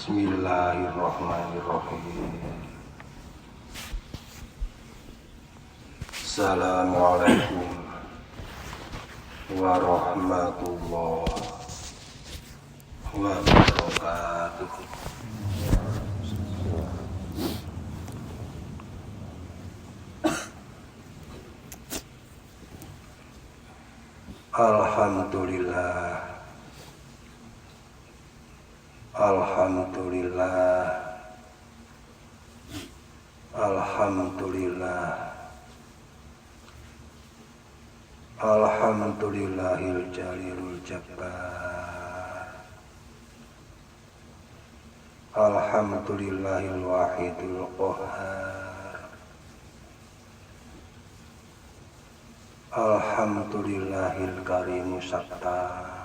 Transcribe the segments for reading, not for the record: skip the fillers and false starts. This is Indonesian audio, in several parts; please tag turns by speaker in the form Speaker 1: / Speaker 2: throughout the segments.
Speaker 1: Bismillahirrahmanirrahim. Assalamualaikum warahmatullahi wabarakatuh. Alhamdulillah, alhamdulillah, alhamdulillah, alhamdulillahil jalilul jabbar, alhamdulillahil wahidul qahhar, alhamdulillahil karimus sattar,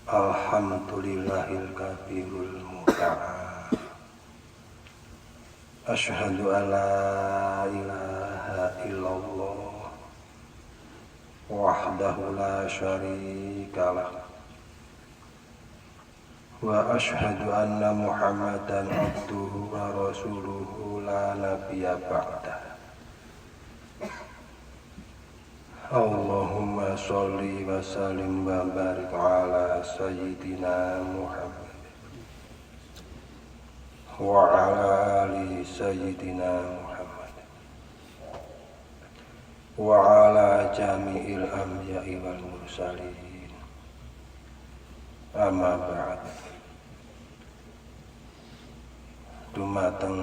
Speaker 1: alhamdulillahil kabirul muta'al. Asyhadu an la ilaha illallah wahdahu la syarikalah wa asyhadu anna Muhammadan abduhu wa rasuluhu la nabiyya ba'dah. Allahumma sholli wa sallim wa barik ala sayyidina Muhammad wa ala ali sayyidina Muhammad wa ala jami'il anbiya'i wal mursalin. Amma ba'd. Dumateng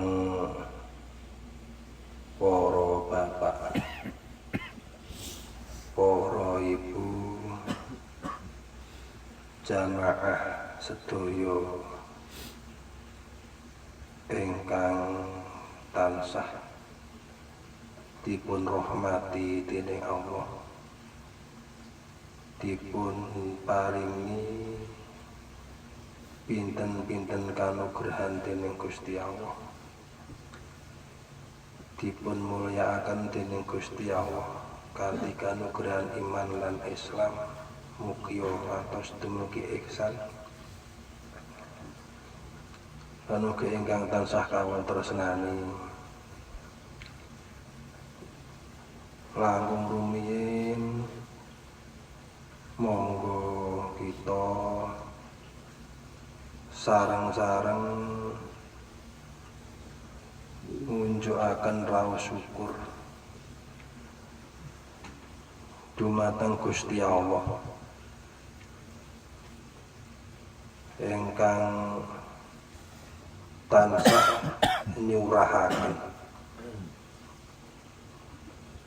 Speaker 1: para bapak, para ibu, jamaah sedaya ingkang tansah dipun rahmati dening Allah, dipun paringi pinten-pinten kanugrahan dening Gusti Allah, dipun mulyakaken dening Gusti Allah kanthi kanugrahan iman lan Islam, mugia ngantos dumugi ihsan. Panugi ingkang tansah kawontenani langkung rumiyin, monggo kita sareng-sareng ngunjukaken raos syukur dumateng Gusti Allah ingkang tansah nyurahaken,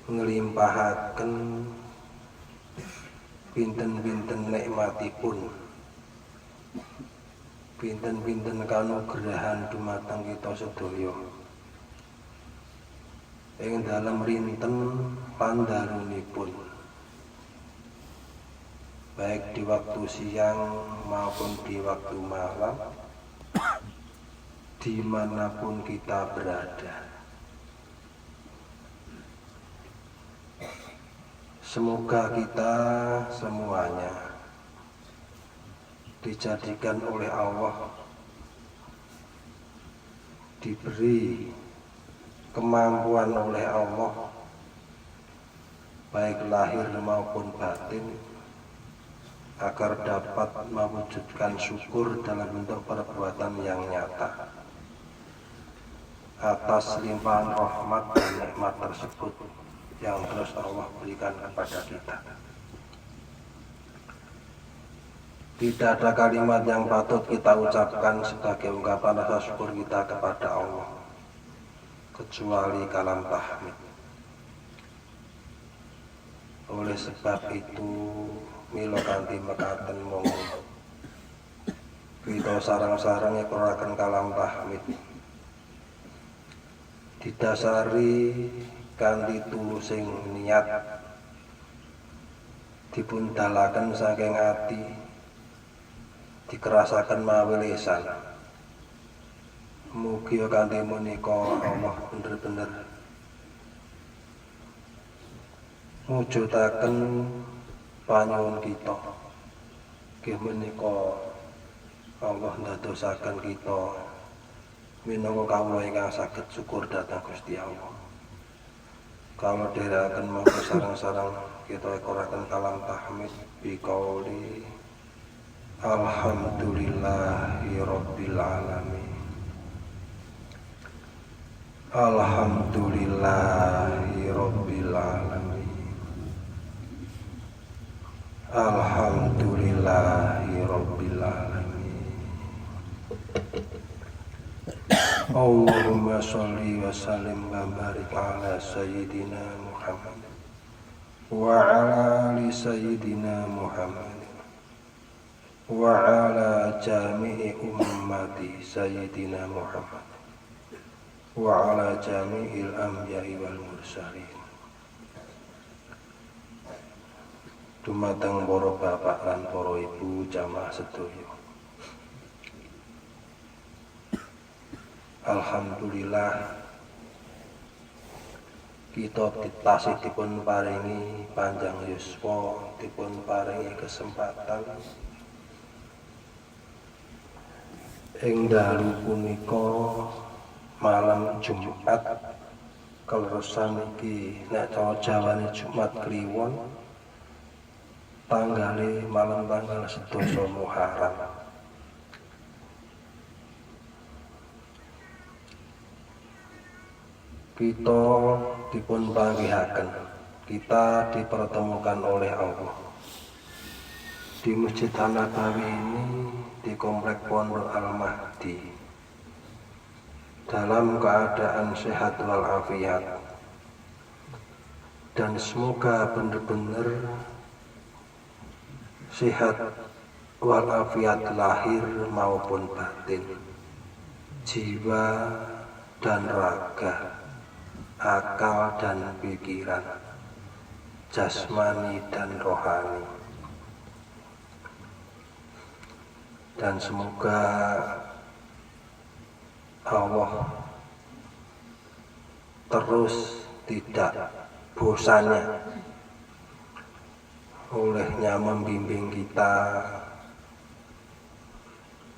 Speaker 1: nglimpahaken pinten-pinten nikmatipun, pinten-pinten kanugrahan dumateng kita sedaya ing dalem rinten pandharunipun, baik di waktu siang maupun di waktu malam, dimanapun kita berada. Semoga kita semuanya dijadikan oleh Allah, diberi kemampuan oleh Allah, baik lahir maupun batin, agar dapat mewujudkan syukur dalam bentuk perbuatan yang nyata atas limpahan rahmat dan nikmat tersebut yang terus Allah berikan kepada kita. Tidak ada kalimat yang patut kita ucapkan sebagai ungkapan rasa syukur kita kepada Allah kecuali kalam tahmid. Oleh sebab itu, mila kanthi mekaten monggo kita sareng-sareng ngaturaken kalam tahmid didasari kanthi tulusing niat, dipun dalaken saking ati, dikerasaken mawi lisan. Mugi kanthi menika Allah bener-bener mujudaken panyuwun kita, nggih menika Allah ndadosaken kita minangka kawula ingkang saged syukur dhateng Gusti Allah. Kalau dherekaken monggo sareng-sareng kita ekoraken kalam tahmid biqauli alhamdulillahi rabbil alamin. Alhamdulillahi rabbil alamin. Alhamdulillahi rabbil alamin. Allahumma sholli wa sallim wa barik ala sayyidina Muhammad wa ala ali sayyidina Muhammad wa ala jami'i ummati sayyidina Muhammad wa ala jami'il anbiya'i wal mursalin. Dumateng para bapak lan para ibu jamaah sedaya, alhamdulillah kita tasih dipun paringi panjang yuswa, dipun paringi kesempatan ing dalu punika malam Jumat keleresan iki nek cara Jawane Jumat Kliwon tanggal 11 Muharram. Kita dipun panggihaken, kita dipertemukan oleh Allah di Masjid An-Nabawi ini, di Komplek Pondok Al-Mahdi, dalam keadaan sehat walafiat, dan semoga benar-benar sehat walafiat lahir maupun batin, jiwa dan raga, akal dan pikiran, jasmani dan rohani. Dan semoga Allah terus tidak bosannya olehnya membimbing kita,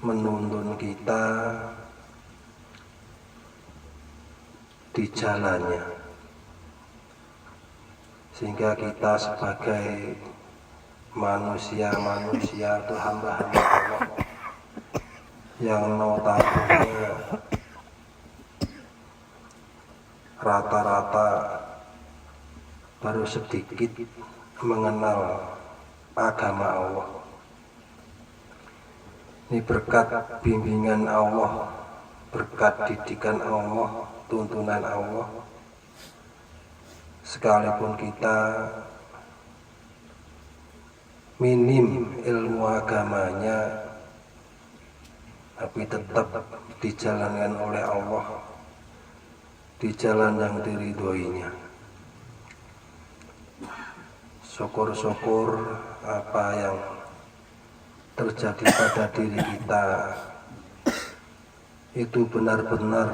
Speaker 1: menuntun kita di jalannya, sehingga kita sebagai manusia atau hamba-hamba Allah yang notabene rata-rata baru sedikit mengenal agama Allah. Ini berkat bimbingan Allah, berkat didikan Allah, tuntunan Allah, sekalipun kita minim ilmu agamanya, tapi tetap dijalankan oleh Allah di jalan yang diridhoinya. Syukur-syukur apa yang terjadi pada diri kita itu benar-benar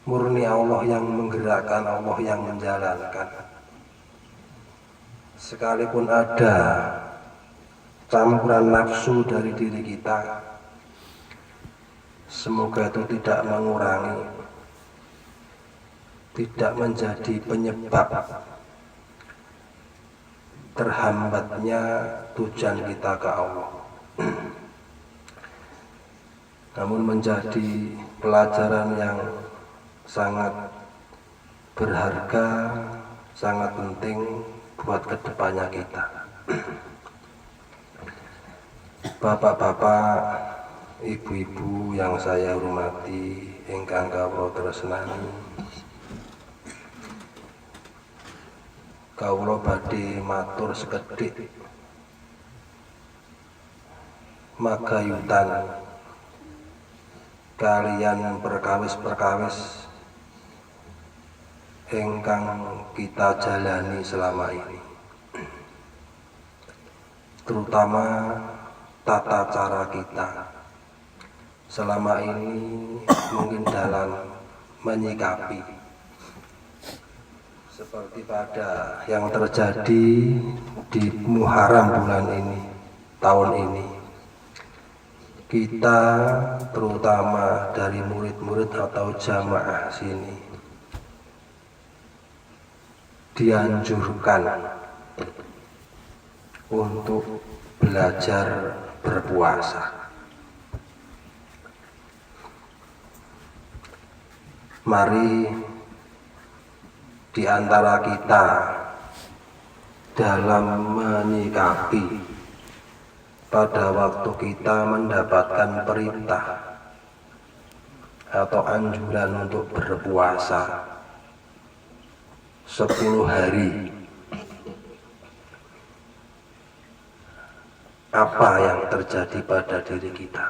Speaker 1: murni Allah yang menggerakkan, Allah yang menjalankan. Sekalipun ada campuran nafsu dari diri kita, semoga itu tidak mengurangi, tidak menjadi penyebab terhambatnya tujuan kita ke Allah, namun menjadi pelajaran yang sangat berharga, sangat penting buat kedepannya kita. Bapak-bapak, ibu-ibu yang saya hormati, ingkang kawula tresnani, kawula badhe matur sekedhik magayutan kalian perkawis-perkawis ingkang kita jalani selama ini, terutama tata cara kita selama ini mungkin dalam menyikapi seperti pada yang terjadi di Muharram bulan ini, tahun ini, kita terutama dari murid-murid atau jamaah sini dianjurkan untuk belajar berpuasa. Mari di antara kita dalam menyikapi pada waktu kita mendapatkan perintah atau anjuran untuk berpuasa 10 hari, apa yang terjadi pada diri kita?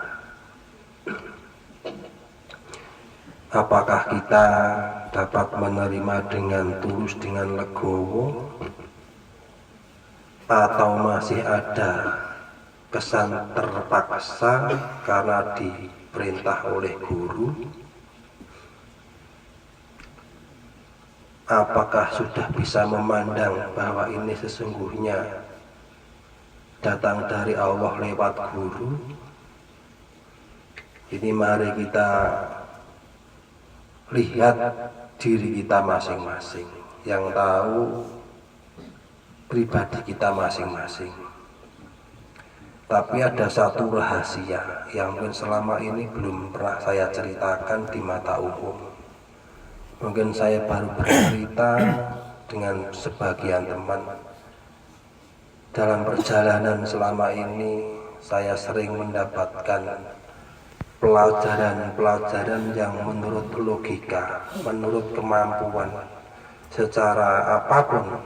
Speaker 1: Apakah kita dapat menerima dengan tulus, dengan legowo, atau masih ada kesan terpaksa karena diperintah oleh guru? Apakah sudah bisa memandang bahwa ini sesungguhnya datang dari Allah lewat guru? Ini mari kita lihat diri kita masing-masing, yang tahu pribadi kita masing-masing. Tapi ada satu rahasia yang mungkin selama ini belum pernah saya ceritakan di mata umum. Mungkin saya baru bercerita dengan sebagian teman. Dalam perjalanan selama ini saya sering mendapatkan pelajaran-pelajaran yang menurut logika, menurut kemampuan secara apapun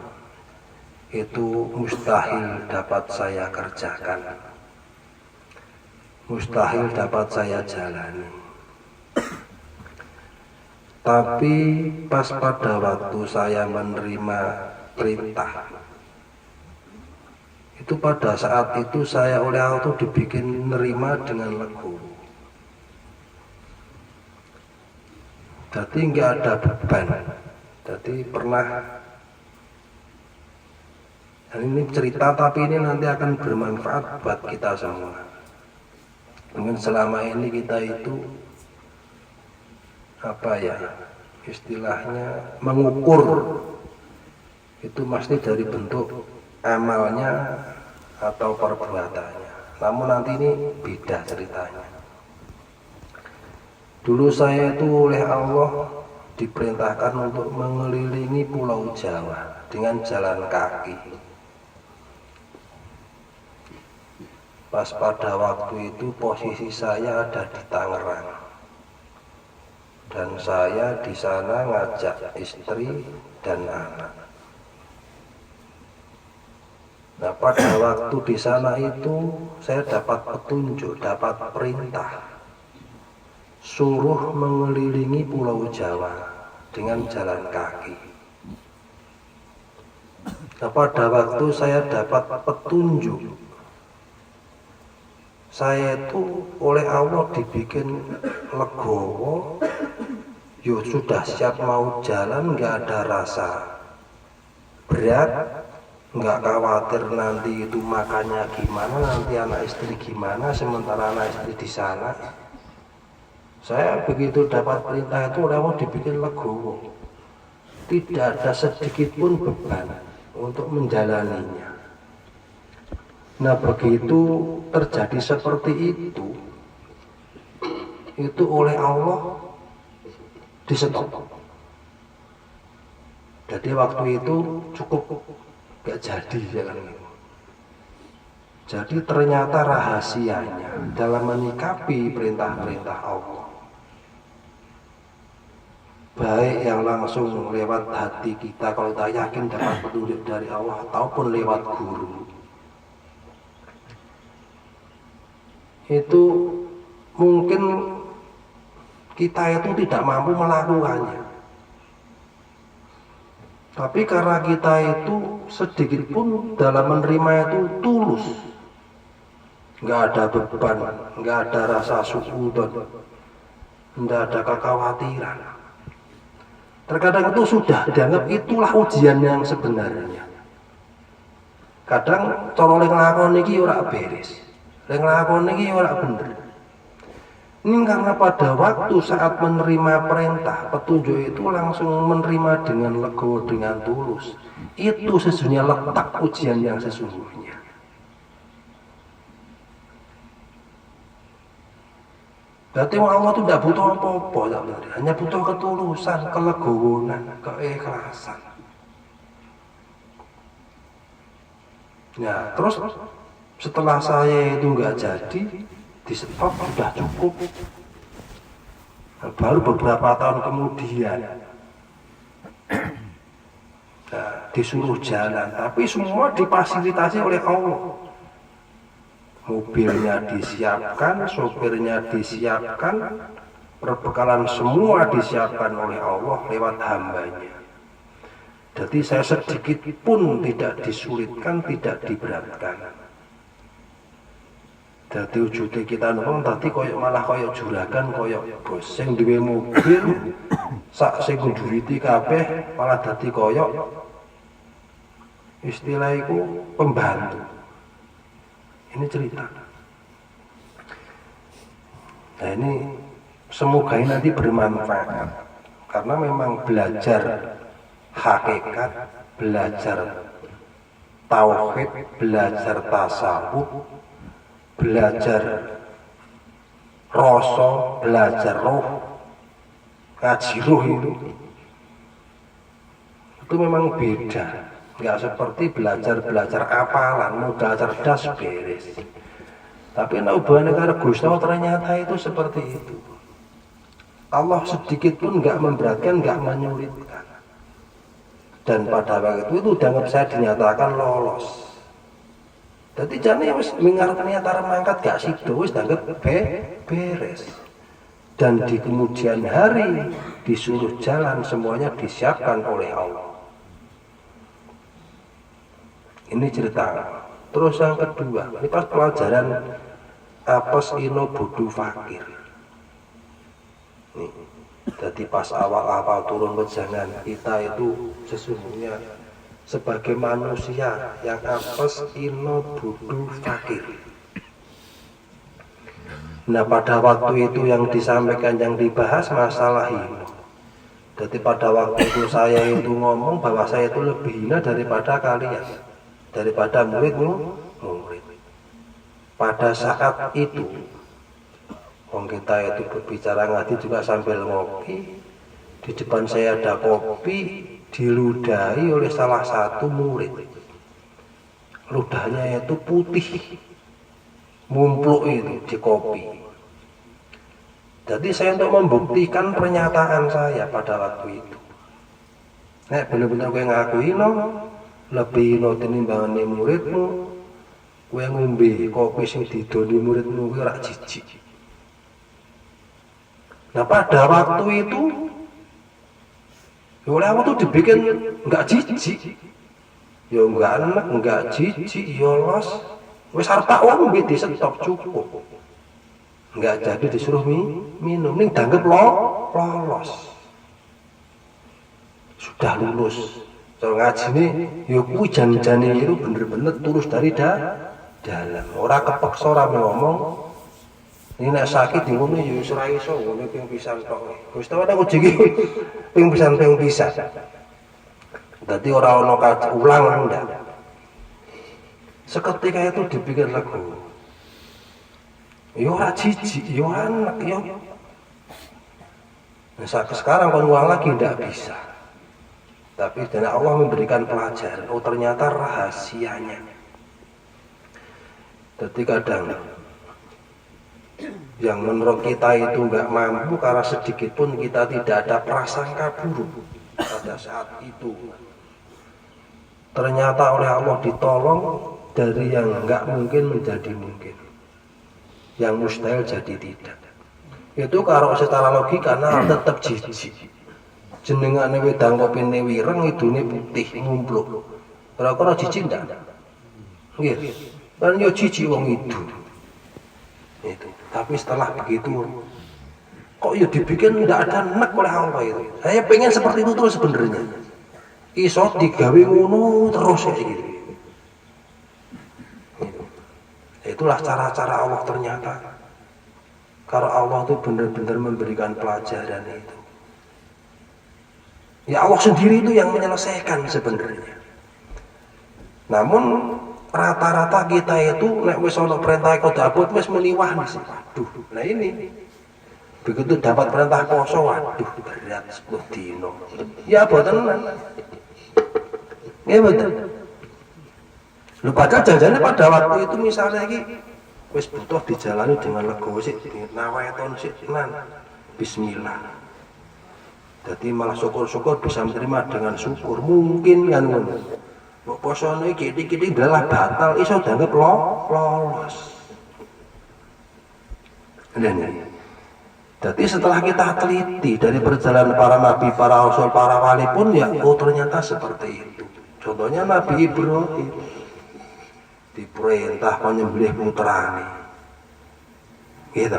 Speaker 1: itu mustahil dapat saya kerjakan, mustahil dapat saya jalani. Tapi pas pada waktu saya menerima perintah, itu pada saat itu saya oleh Allah itu dibikin nerima dengan legowo. Jadi nggak ada beban. Jadi pernah, dan ini cerita tapi ini nanti akan bermanfaat buat kita semua. Mungkin selama ini kita itu apa ya istilahnya mengukur itu pasti dari bentuk amalnya atau perbuatannya. Namun nanti ini beda ceritanya. Dulu saya itu oleh Allah diperintahkan untuk mengelilingi Pulau Jawa dengan jalan kaki. Pas pada waktu itu posisi saya ada di Tangerang, dan saya di sana ngajak istri dan anak. Nah, pada waktu di sana itu saya dapat petunjuk, dapat perintah suruh mengelilingi Pulau Jawa dengan jalan kaki. Nah, pada waktu saya dapat petunjuk, saya itu oleh Allah dibikin legowo, yo sudah siap mau jalan, nggak ada rasa berat, nggak khawatir nanti itu makannya gimana, nanti anak istri gimana, sementara anak istri di sana. Saya begitu dapat perintah itu oleh Allah dibikin legowo, tidak ada sedikit pun beban untuk menjalaninya. Nah, begitu terjadi seperti itu oleh Allah di stop. Jadi waktu itu cukup gak jadi jalan itu. Jadi ternyata rahasianya dalam menyikapi perintah-perintah Allah, baik yang langsung lewat hati kita kalau kita yakin dapat petunjuk dari Allah, ataupun lewat guru, itu mungkin kita itu tidak mampu melakukannya. Tapi karena kita itu sedikit pun dalam menerima itu tulus, nggak ada beban, nggak ada rasa suudon, nggak ada kekhawatiran. Terkadang itu sudah dianggap itulah ujian yang sebenarnya. Kadang cara nglakoni iki ora beres, nglakoni iki ora bener. Ini karena pada waktu saat menerima perintah, petunjuk itu langsung menerima dengan legowo, dengan tulus. Itu sesungguhnya letak ujian yang sesungguhnya. Berarti Allah itu tidak butuh apa-apa, hanya butuh ketulusan, kelegowoan, keikhlasan. Nah, terus setelah saya itu nggak jadi, di stop sudah cukup. Nah, baru beberapa tahun kemudian disuruh jalan, tapi semua difasilitasi oleh Allah. Mobilnya disiapkan, sopirnya disiapkan, perbekalan semua disiapkan oleh Allah lewat hambanya. Jadi saya sedikit pun tidak disulitkan, tidak diberatkan. Dadi wujudnya kita nukang tadi koyok malah koyok juragan, koyok bos sing duwe mobil sak sing duwiti kabeh malah dadi koyok istilah iku pembantu. Ini cerita. Nah ini semoga ini nanti bermanfaat karena memang belajar hakikat, belajar tauhid, belajar tasawuf, belajar rasa, belajar roh, ngaji roh itu memang beda. Nggak seperti belajar apalan, modal cerdas beres. Tapi hubungannya karo Gusti Allah ternyata itu seperti itu. Allah sedikit pun nggak memberatkan, nggak menyulitkan. Dan pada waktu itu dianggap saya dinyatakan lolos. Jadi jangan wis mengarepnya antara mangkat gak sido wis dianggap beres. Dan di kemudian hari disuruh jalan semuanya disiapkan oleh Allah. Ini cerita. Terus yang kedua, ini pas pelajaran apes ino bodo fakir. Nih, jadi pas awal-awal turun wejangan kita itu sesungguhnya sebagai manusia yang apes ino bodo fakir. Nah pada waktu itu yang disampaikan, yang dibahas masalah hina. Jadi pada waktu itu saya itu ngomong bahwa saya itu lebih hina daripada kalian, daripada murid. Pada saat itu kita itu berbicara ngaji juga sambil ngopi. Di depan saya ada kopi, diludahi oleh salah satu murid. Ludahnya itu putih, mumpluk itu di kopi. Jadi saya untuk membuktikan pernyataan saya pada waktu itu. Nek bener-bener kowe ngakui no, lebih no tinimbangane muridmu, kowe ngombe kopi sing didoni muridmu kowe ora jijik. Nah pada waktu itu oleh aku tuh dibikin nggak jijik, ya nggak enak, nggak jijik, ya los, wes harta uang di stop cukup, nggak jadi disuruh minum, nih dianggap lolos, sudah lulus. Soal ngaji nih, ya kuwi jan-jane itu bener-bener tulus dari dalam, orang kepaksa orang ngomong. Ini nek sakit di ngono ya wis ora iso, ngono ping pisan tok. Wis tau aku jeki ping pisan. Dadi ora ono ulang ndak. Seketika itu dipikir lagu. Yo ora jijik, yo anak yo. Nah, sekarang kalau ulang lagi ndak bisa. Tapi dan Allah memberikan pelajaran. Oh ternyata rahasianya. Jadi kadang yang menurut kita itu nggak mampu karena sedikit pun kita tidak ada prasangka buruk pada saat itu. Ternyata oleh Allah ditolong dari yang nggak mungkin menjadi mungkin, yang mustahil jadi tidak. Itu kalau secara logika karena tetap jijik. Jenengane wedang kopine wireng idune putih mumpluk. Ora-ora jijik ndak? Nggih. Kan yo jijik wong itu. Itu. Tapi setelah begitu kok ya dibikin tidak ada nek oleh Allah itu. Saya pengen seperti itu terus sebenarnya. Iso digawe ngono terus kayak gitu. Itulah cara-cara Allah ternyata. Karena Allah itu benar-benar memberikan pelajaran itu. Ya Allah sendiri itu yang menyelesaikan sebenarnya. Namun rata-rata kita itu nek wis ana perintah qodabut wis meliwah nih. Waduh, nah ini begitu dapat perintah poso, waduh berat 10 dino. Ya boten. Ya betul. Lu padahal janjane pada waktu itu misalnya iki wis butuh dijalani dengan legowo sik, nawaeton sik tenan. Bismillah. Jadi malah syukur-syukur bisa menerima dengan syukur. Mungkin kan ngono. Kok posone iki dalah batal iso dianggap lolos. Ini. Jadi setelah kita teliti dari perjalanan para nabi, para rasul, para wali pun ya ternyata seperti itu. Contohnya Nabi Ibrahim diperintah menyembelih putrane. Gitu.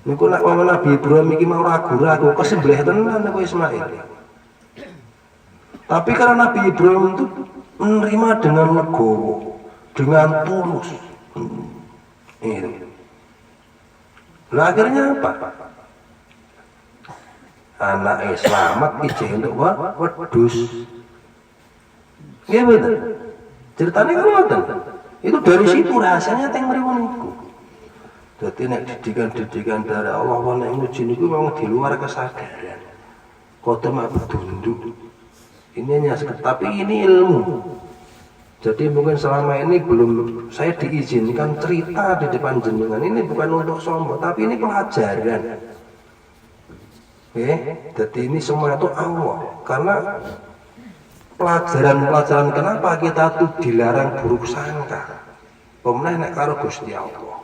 Speaker 1: Niku nek wong Nabi Ibrahim iki mau ragu-ragu kesembelih tenan niku Ismail. Tapi karena Nabi Ibrahim itu menerima dengan legowo, dengan tulus. Ini. Nah akhirnya apa? Anak selamat ijeh untuk wedhus. Iya betul. Ceritanya kan ngoten. Itu dari situ rahasianya teng mriwon niku. Jadi nek didikan dari Allah nek nguji niku memang di luar kesadaran. Kode mak bedunduk. Ini hanya tapi ini ilmu. Jadi mungkin selama ini belum saya diizinkan cerita di depan jenengan. Ini bukan untuk sombong, tapi ini pelajaran. Jadi ini semua itu Allah. Karena pelajaran kenapa kita tuh dilarang buruk sangka. Pemenang nek karo Gusti Allah.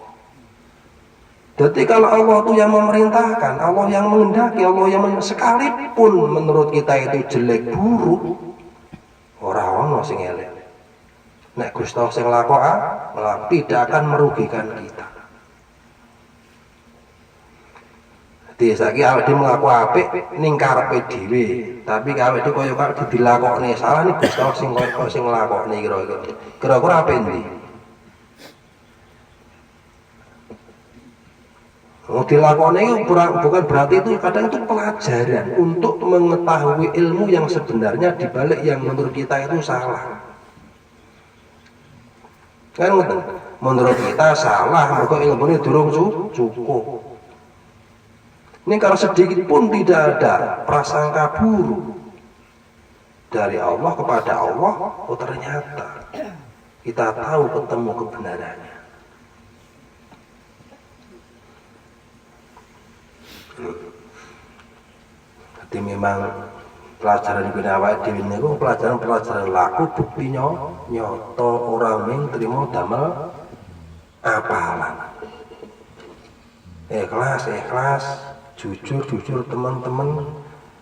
Speaker 1: Jadi kalau Allah itu yang memerintahkan, Allah yang menghendaki, Allah yang sekalipun menurut kita itu jelek buruk, ora ono sing elek. Nek Gusti Allah sing lakok tidak akan merugikan kita. Jadi saiki awake dhewe mlaku apik ning karepe dhewe, tapi awake dhewe kaya kok dilakokne salah nih Gusti Allah sing nglakokne kira-kira. Kira-kira apa endi? Dilakoni bukan berarti itu kadang itu pelajaran untuk mengetahui ilmu yang sebenarnya dibalik yang menurut kita itu salah. Kan menurut kita salah, maka ilmunya durung cukup. Ini kalau sedikit pun tidak ada prasangka buruk dari Allah kepada Allah, ternyata kita tahu ketemu kebenarannya. Jadi memang pelajaran guna awake dhewe niku pelajaran laku bukti nyoto orang yang terima damel apalan. Ikhlas, jujur teman-teman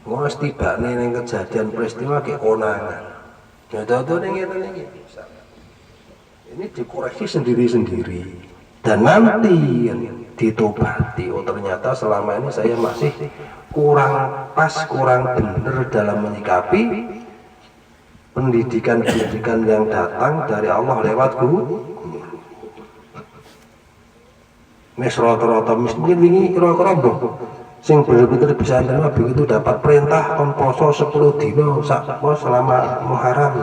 Speaker 1: ngos tibane ning kejadian peristiwa ki konangan. Contoh ning ngene iki. Ini dikoreksi sendiri-sendiri dan nanti ditobati. Ternyata selama ini saya masih kurang pas, kurang benar dalam menyikapi pendidikan yang datang dari Allah lewat guru. Mes rata-rata mungkin wingi kira-kira sing bener-bener bisa nerima begitu dapat perintah kon poso 10 dina selama Muharram.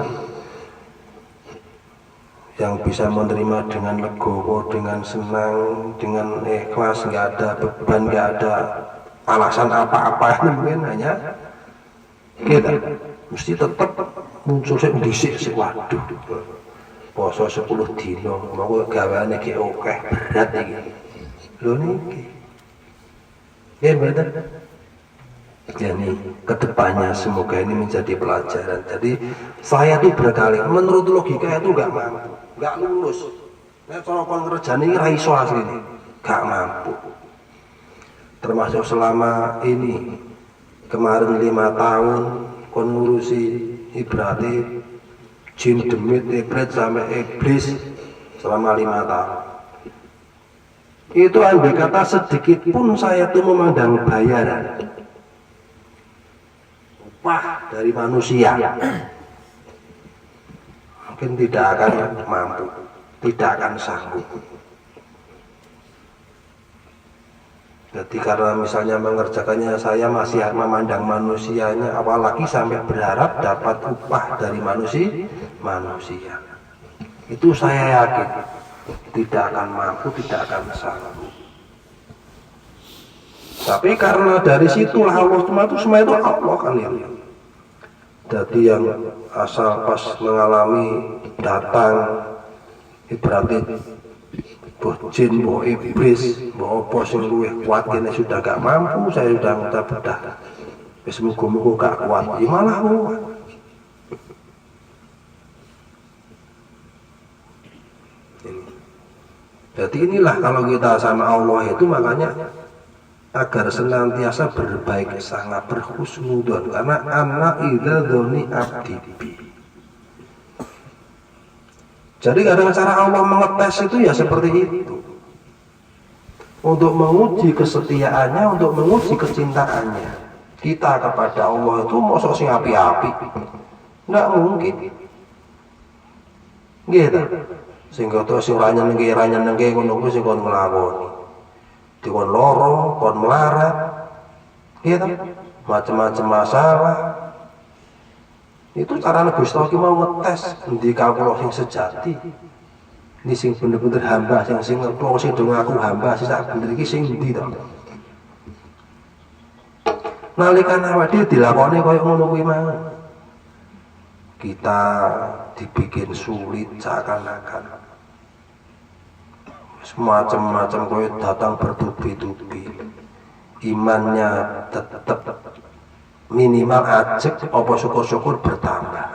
Speaker 1: Yang bisa menerima dengan legowo, dengan senang, dengan ikhlas, nggak ada beban, nggak ada alasan apa-apa, mungkin hanya kita mesti tetap muncul dhisik waduh poso 10 dino mau gaweane ki akeh berat iki lho niki ya bener. Jadi kedepannya semoga ini menjadi pelajaran. Jadi saya tuh berkali menurut logika itu nggak mampu, nggak lulus. Nek cara kon ngerjani ra iso asline, nggak mampu. Termasuk selama ini kemarin 5 tahun kon ngurusi ibrate jin demit ibrit sampai iblis selama 5 tahun. Itu andai kata sedikit pun saya tuh memandang bayaran upah dari manusia, mungkin tidak akan mampu, tidak akan sanggup. Jadi karena misalnya mengerjakannya saya masih memandang manusianya, apalagi sampai berharap dapat upah dari manusia. Itu saya yakin tidak akan mampu, tidak akan sanggup. Tapi karena dari situlah Allah semua itu Allah kan ya. Jadi yang asal pas mengalami datang berarti boh jin, boh iblis, boh apa sing luwih kuat kene sudah gak mampu, saya sudah mudah-mudah wis muga-muga gak kuat, ya malah kuat. Jadi inilah kalau kita sama Allah itu makanya agar senantiasa berbaik sangat berhusnudon, karena ana idza dzoni abdi bi. Jadi kadang cara Allah mengetes itu ya seperti itu, untuk menguji kesetiaannya, untuk menguji kecintaannya kita kepada Allah. Itu mosok sing api-api nggak mungkin gitu. Sehingga tuh sing nyenengke ngono kuwi sing kon nglakoni dikon loro, kon melarat gitu, macam-macam masalah. Itu carane Gusti Allah mau ngetes endi kawula sing sejati. Ini sing bener-bener hamba, sing wong sing do ngaku hamba sing sak bener iki sing endi to. Nalika awake dhewe dilakoni kaya ngono kuwi mang, kita dibikin sulit seakan-akan semacam-macam kaya datang bertubi-tubi. Imannya tetap minimal ajek, apa syukur-syukur bertambah,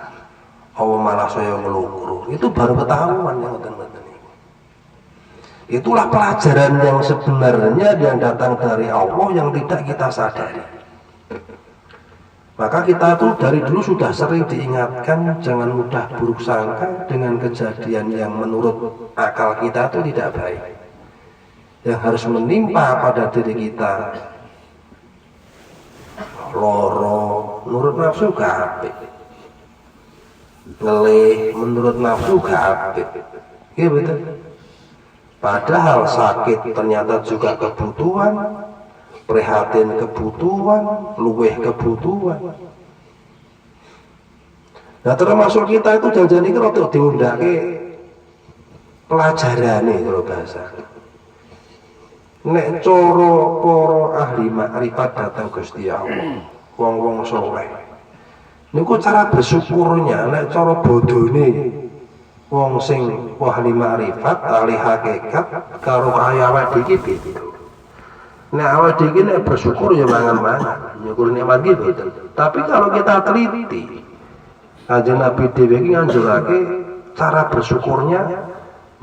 Speaker 1: apa malah saya ngelungkur. Itu baru ketahuan yang ngoten-ngoten. Itulah pelajaran yang sebenarnya yang datang dari Allah yang tidak kita sadari. Maka kita tuh dari dulu sudah sering diingatkan jangan mudah buruk sangka dengan kejadian yang menurut akal kita itu tidak baik, yang harus menimpa pada diri kita. Loro menurut nafsu gak apik, ngelih menurut nafsu gak apik, iya betul. Padahal sakit ternyata juga kebutuhan, prihatin kebutuhan, luweh kebutuhan. Nah termasuk kita itu jangan-jangan ini kalau diundake pelajaran nih kalau bahasa. Nek coro poro ahli makrifat datang Gusti Allah, wong-wong soleh. Niku cara bersyukurnya, nek coro bodone wong sing ahli makrifat, ahli hakikat, karo kaya awake dhewe beda. Nek awake dhewe nek bersyukur ya mangan-mangan, nyukur nikmat iki betul. Tapi kalau kita teliti, Kanjeng Nabi dhewe iki nganjurake cara bersyukurnya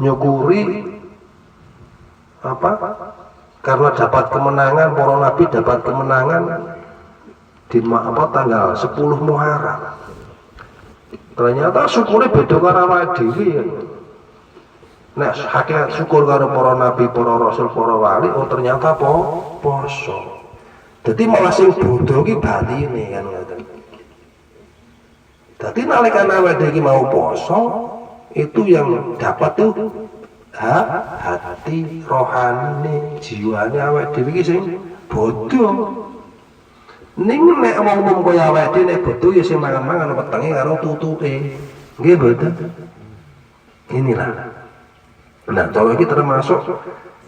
Speaker 1: nyukuri apa? Karena dapat kemenangan, para nabi dapat kemenangan di tanggal 10 Muharram. Ternyata syukurnya beda karo awake dhewe. Nek hakikat syukur karo para nabi, para rasul, para wali, oh ternyata poso. Dadi malah sing bodho ki batine kan ngoten. Dadi nalika awake dhewe mau poso, itu yang dapat tuh hati rohani, jiwane awake dhewe iki sing bodho. Ning nek wong-wong kaya awake dhewe nek bodho ya sing mangan-mangan wetenge karo tutuke. Nggih mboten. Inilah. Nah, kalau iki termasuk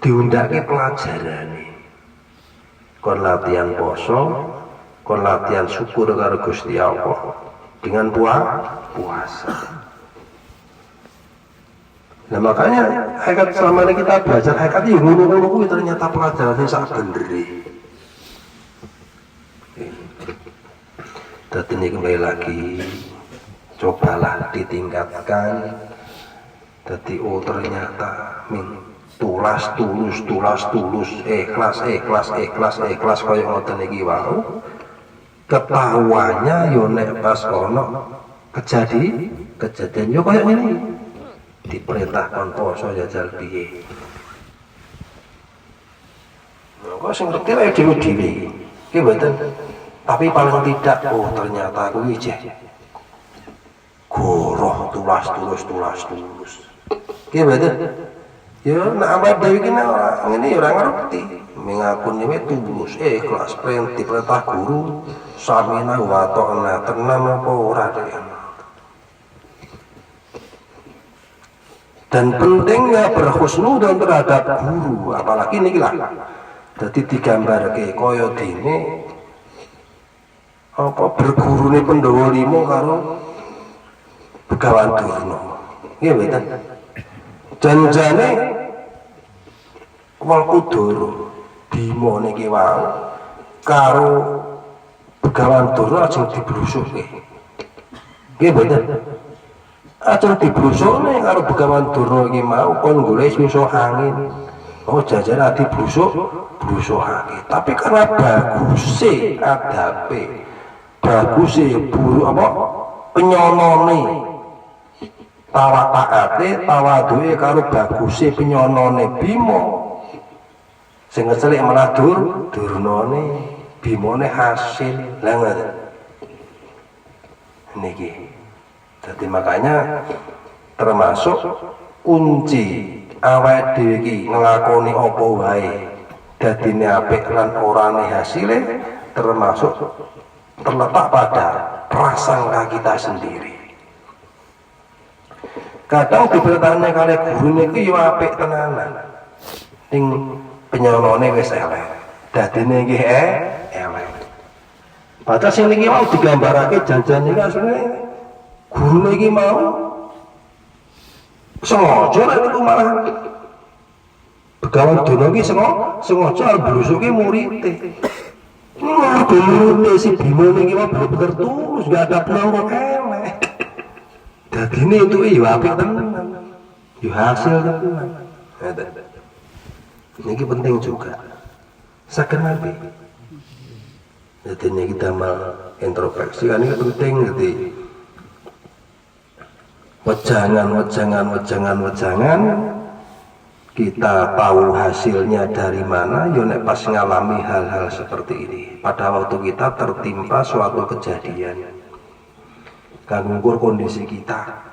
Speaker 1: diundake pelajarane. Kon latihan poso, kon latihan syukur karo Gusti Allah dengan puasa. Nah makanya hakikat selama ini kita belajar hakikat itu ngono-ngono kuwi ternyata pelajarannya sak benderi. Dadi ini kembali lagi cobalah ditingkatkan. Dadi oh ternyata tulas tulus ikhlas kaya ngoten iki wau. Ketahuannya yo nek pas ono kejadian yo kaya ngene. Diperintahkan poso jajal piye. Kok sing ngerti wae dhewe-dhewe. Ki mboten. Tapi paling tidak oh ternyata aku iki goroh tulas. Ki mboten. Ya nek awake dhewe iki ngene ya ora ngerti. ngakune wae tulus ikhlas perintah guru samina wa ta'na tenan apa ora dek. Dan pentingnya berhusnudzon terhadap guru, apalagi niki lah dadi digambarke kaya dene apa bergurune Pandhawa 5 karo Begawan Durna. Nggih mboten. Janjane Werkudara Bima niki wau karo Begawan Durna ajeng dibrusukke. Nggih mboten. Ajeng dibrusukne karo Begawan Durna iki mau kon golek susu angin. Oh jajan ati brusukake. Tapi karena baguse adabe, baguse buru apa penyonone, tawataate tawaduke karo baguse penyonone Bima. Sing ngecelik malah Durnane, Bimane hasil. Lah ngoten. Niki. Jadi makanya termasuk kunci awake dhewe iki nglakoni apa wae dadine apik lan orane hasile termasuk terletak pada prasangka kita sendiri. Kadang diberitane kali guru niki yo apik tenanan. Ning penyonone wis elek. Dadine nggih elek. Padahal sing niki mau digambarake janjan iki asline guru iki mau sengaja nek niku malah Begawan Durna iki sengaja brusuke murite. Gurune si Bima niki mau bener-bener tulus, gak ada pelanggan elek. Dadine itu yo apik tenan. Yo hasil tenan. Niki penting juga. Saged nabi. Jadi ini kita mal introspeksi kan ini penting jadi wejangan kita tahu hasilnya dari mana yo nek pas ngalami hal-hal seperti ini pada waktu kita tertimpa suatu kejadian kan ngukur kondisi kita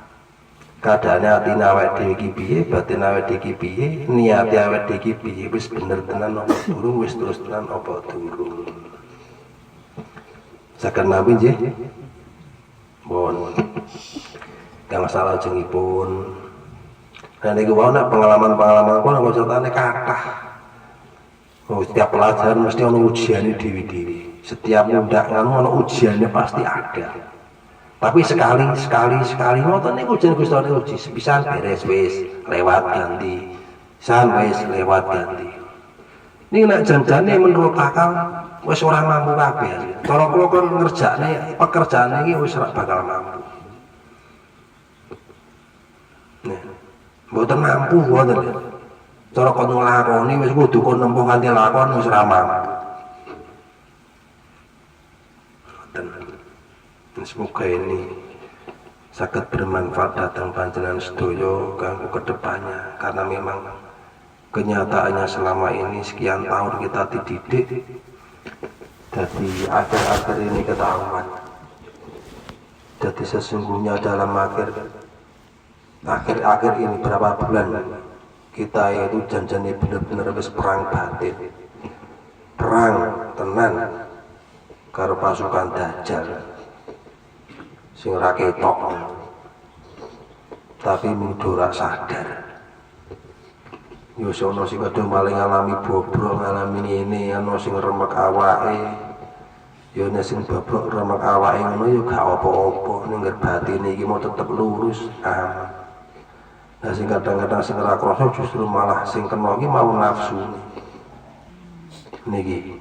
Speaker 1: keadaannya hati awake dhewe iki piye batin awake dhewe iki piye niate awake dhewe iki piye wis bener tenan apa durung wis terus tenan apa durung saged nabi nggih bon yang salah jengipun dan itu wana pengalaman-pengalaman aku nggak ceritanya kathah. Setiap pelajaran mesti ada ujiannya dewi-dewi. Setiap undangan ada ujiannya pasti ada. Tapi sekali nonton ini ujian Gusti Allah uji sepisan beres wis lewat ganti. San wis lewat ganti. Ini nak janjane menurut akal wis ora mampu kabeh. Kalau kan ngerjakne pekerjaan iki wis ora bakal mampu. Mboten mampu wonten. Cara kon nglakoni wis kudu kon nempuh kanthi lakon wis ora mampu. Semoga ini saged bermanfaat datang panjenengan sedaya kanggo kedepannya karena memang kenyataannya selama ini sekian tahun kita dididik jadi akhir-akhir ini ketahuan. Jadi sesungguhnya dalam akhir ini berapa bulan kita itu janjane bener-bener wis perang batin, perang tenan karo pasukan Dajjal sing ora ketok tapi mudhara sadar yo sono sing kadung maling ngalami bobrok ngalami ngene ana sing remek awake yo nek sing bobrok remek awake ngono yo gak apa-apa ning batine iki mau tetep lurus aman. Nah sing kadang-kadang sing ora krasa justru malah sing kena iki mau nafsu. Niki.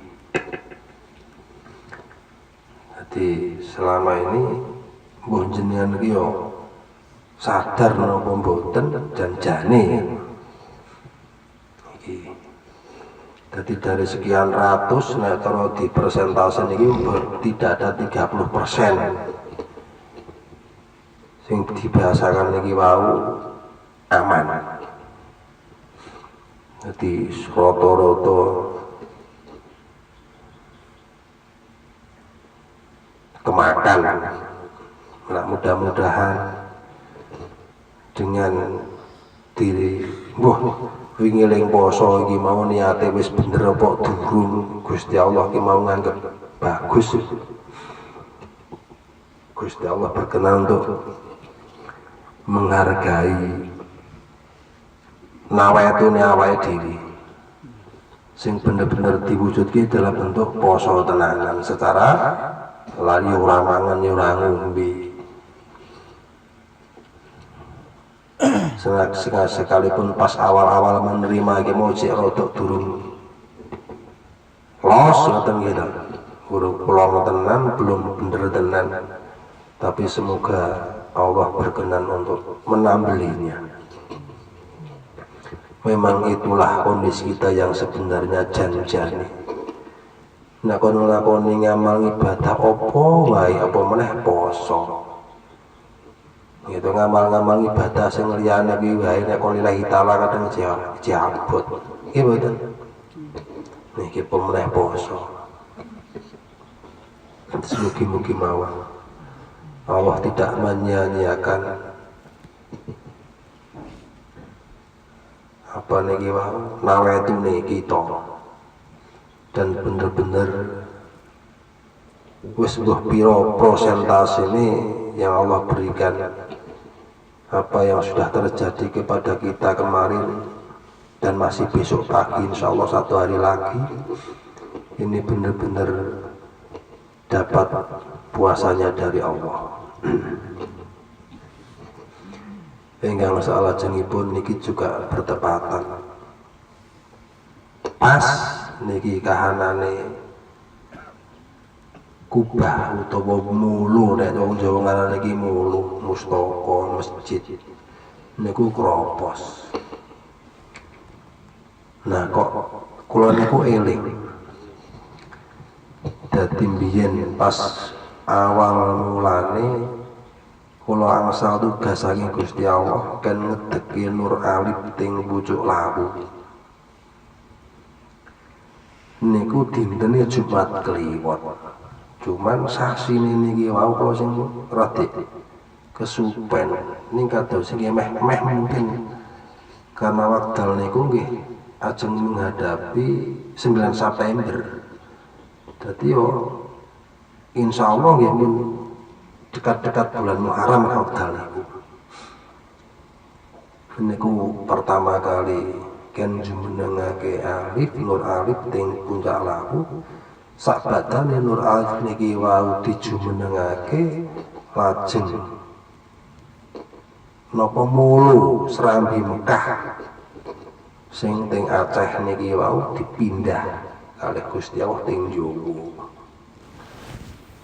Speaker 1: Jadi selama ini mbuh jenengan iki yo sadar napa mboten janjane. Iki. Jadi dari sekian ratus nek cara di persentase niki tidak ada 30% sing dibahasakan niki wau aman. Jadi rata-rata kemakan. Nah, mudah-mudahan dengan diri wingi ling poso iki mau niate wis bener apa durung, Gusti Allah ki mau nganggep bagus. Gusti Allah berkenan untuk menghargai nawetune awake dhewe sing bener-bener diwujudke dalam bentuk poso tenanan secara lali ora mangan ora ngombe. Sekalipun pas awal-awal menerima iki mau cek rodok durung los ngoten gitu. Urung kula tenan belum bener tenan. Tapi semoga Allah berkenan untuk menambelinya. Memang itulah kondisi kita yang sebenarnya janjane. Nek kono lakoni ngamal ibadah opo wae apa meneh poso. Gitu ngamal-ngamal ibadah sing liyane kuwi wae nek kon lillahi taala kadang jabut. Nggih mboten. Niki pemeneh poso. Mugi-mugi mawon Allah tidak menyia-nyiakan apa niki wae nawetune kita dan bener-bener wis mbuh pira prosentasene yang Allah berikan. Apa yang sudah terjadi kepada kita kemarin dan masih besok pagi insya Allah 1 hari lagi ini benar-benar dapat puasanya dari Allah. Enggang salah jengipun niki juga bertepatan pas niki kahanane kubah utawa mulu nek wong Jawa ngaran iki mulu mustaka masjid niku kropos. Nah kok kula niku eling dadi mbiyen pas awal mulane kula angsal tugas saking Gusti Allah kan ngedeki Nur Alif teng pucuk Lawu niku dintene Jumat Kliwon. Cuman sasine niki wau kula sing rada kesupen ning kados sing meh mungkin karena wekdal niku nggih ajeng menghadapi 9 September. Dadi yo insyaallah nggih mun dekat-dekat bulan Muharram wekdal niku. Niku pertama kali ken jumenengake Alif Nur Alif teng puncak Lawu. Sakbatane Nur Alif niki wau dijumenengake lajeng napa mulu Serambi Mekah sing teng Aceh niki wau dipindah kalih Gusti Allah teng Jawa.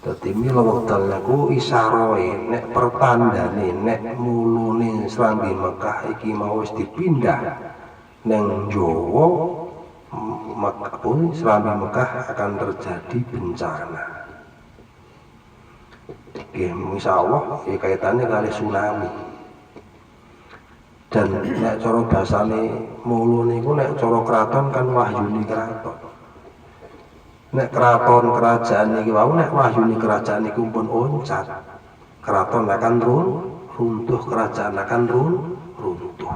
Speaker 1: Dadi mila wekdal niku isarae nek pertandane nek mulune Serambi Mekah iki mau wis dipindah neng Jawa maka pun Serambi Mekah akan terjadi bencana. Insya Allah ya kaitannya kali tsunami. Dan nek cara basane mulu niku nek cara keraton kan wahyuni keraton. Nek keraton kerajaan niki wau nek wahyuni kerajaan niku pun oncat. Keraton akan runtuh, kerajaan akan runtuh.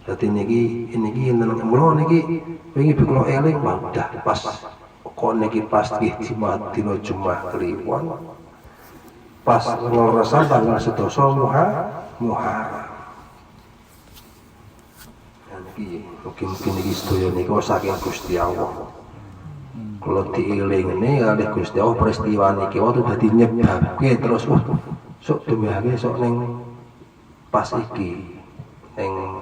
Speaker 1: Dadi niki niki mulo niki wingi kula eling udah pas kok niki pas nggih dina Jumat Kliwon pas ngleresan tanggal 11 Muharram. Niki mungkin niki sedaya niku saking Gusti Allah. Kula dielingne kalih Gusti Allah peristiwa niki waktu dadi nyebabke terus sok dumehake sok ning pas iki ning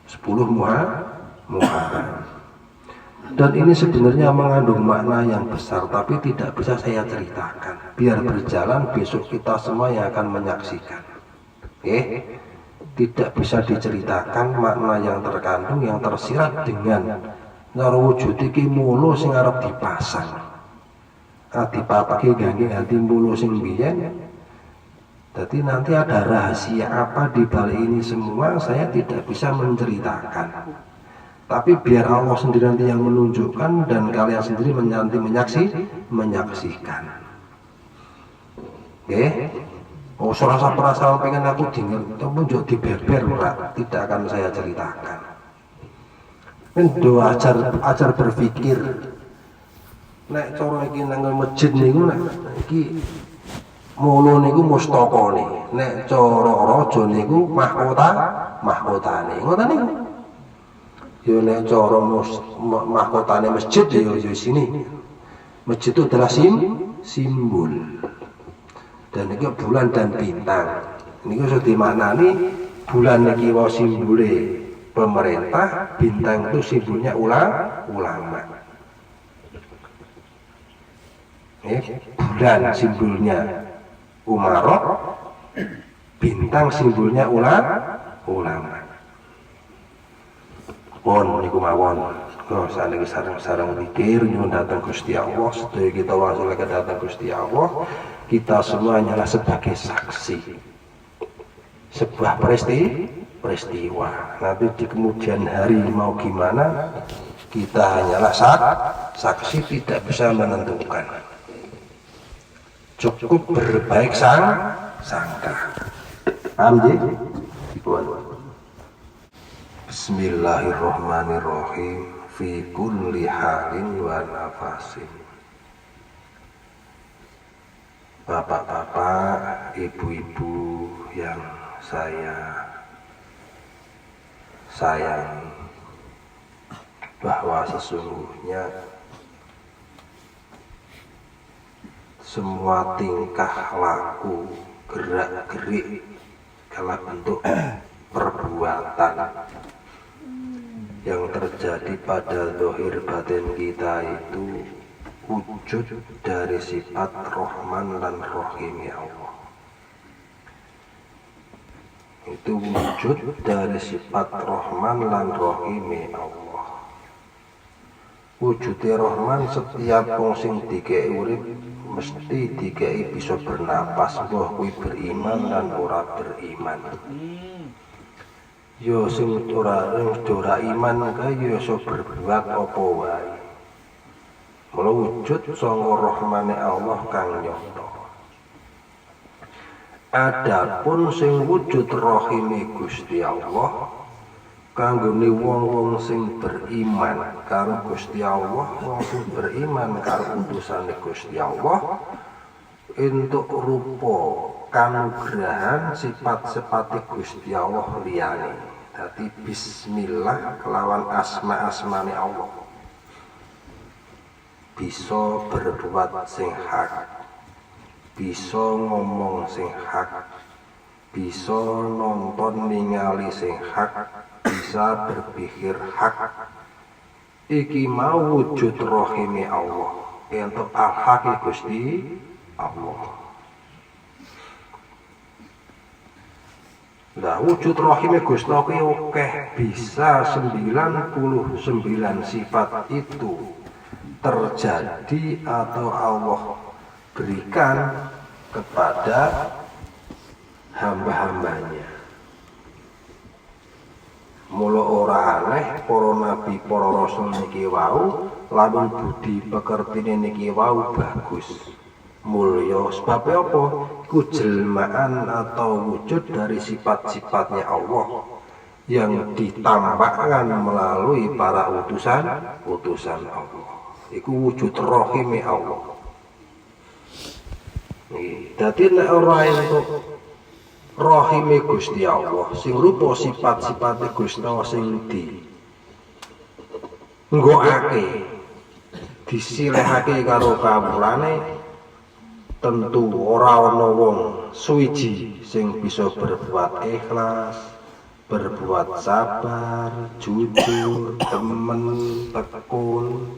Speaker 1: 10 Muharram. Dan ini sebenarnya mengandung makna yang besar tapi tidak bisa saya ceritakan. Biar berjalan besok kita semua yang akan menyaksikan. Tidak bisa diceritakan makna yang terkandung yang tersirat dengan cara wujud iki mulu sing arep dipasang. Dipapake gangge hati mulu sing biyen. Jadi nanti ada rahasia apa di balik ini semua saya tidak bisa menceritakan. Tapi biar Allah sendiri nanti yang menunjukkan dan kalian sendiri menyaksikan. Oh, rasa perasaan pengen aku dengar, tapi juga dibeber, tidak akan saya ceritakan. Itu ajar berpikir. Nek cara iki nang masjid niku nek iki mulu niku mustaka nih. Nek cara raja niku mahkotane. Ngoten niku. Yo nek cara mahkotane masjid yo sini. Masjid itu adalah simbol. Dan ini bulan dan bintang. Ini sudah dimaknani bulan ini wa simbole pemerintah, bintang itu simbolnya ulama. Bulan simbolnya umarok, bintang simbolnya ulama. Pon niku mawon. Oh, saniki sareng-sareng mikir nyuwun dhateng Gusti Allah, sedaya kita wasulaken dhateng Gusti Allah. Kita semua hanyalah sebagai saksi sebuah peristiwa. Nanti di kemudian hari mau gimana, kita hanyalah saksi, tidak bisa menentukan. Cukup berbaik sangka. Paham ya? Bismillahirrahmanirrahim. Fi kulli halin wa nafasin. Bapak-bapak, ibu-ibu yang saya sayangi, bahwa sesungguhnya semua tingkah laku, gerak-gerik dalam bentuk perbuatan yang terjadi pada zahir batin kita itu wujud dari sifat Rahman dan Rahim Allah. Itu wujud dari sifat Rahman dan Rahim Allah. Wujudnya Rahman setiap wong sing dikei urip mesti dikei bisa bernapas, mbah kuwi beriman dan ora beriman. Yo sing ora iman kae yo iso berbuat apa wae. Mula wujud sanga rahmane Allah kang nyata. Adapun sing wujud rahime Gusti Allah kanggone wong-wong sing beriman karo Gusti Allah, wong sing beriman karo utusane Gusti Allah, entuk rupa kanugrahan sifat-sifat Gusti Allah liyane. Dadi bismillah kelawan asma-asmane Allah. Bisa berbuat sing hak, bisa ngomong sing hak, bisa nonton ningali sing hak, bisa berpikir hak. Iki mau wujud rahime Allah, entuk al-haqi Gusti Allah. Lah wujud rahime Gusti Allah akeh, bisa 99 sifat itu terjadi atau Allah berikan kepada hamba-hambanya. Mula ora aneh para nabi, para rasul niki wau lamun budi pekertine niki wau bagus, mulya. Sebab apa? Iku jelmaan atau wujud dari sifat-sifatnya Allah yang ditampakkan melalui para utusan Allah. Iku wujud rahime Allah. Dadi nek ora entuk rahime Gusti Allah sing rupa sifat-sifate Gusti Allah sing nggokake, disilehake karo kawulane, tentu ora ana wong suwiji sing bisa berbuat ikhlas, berbuat sabar, jujur, temen, tekun,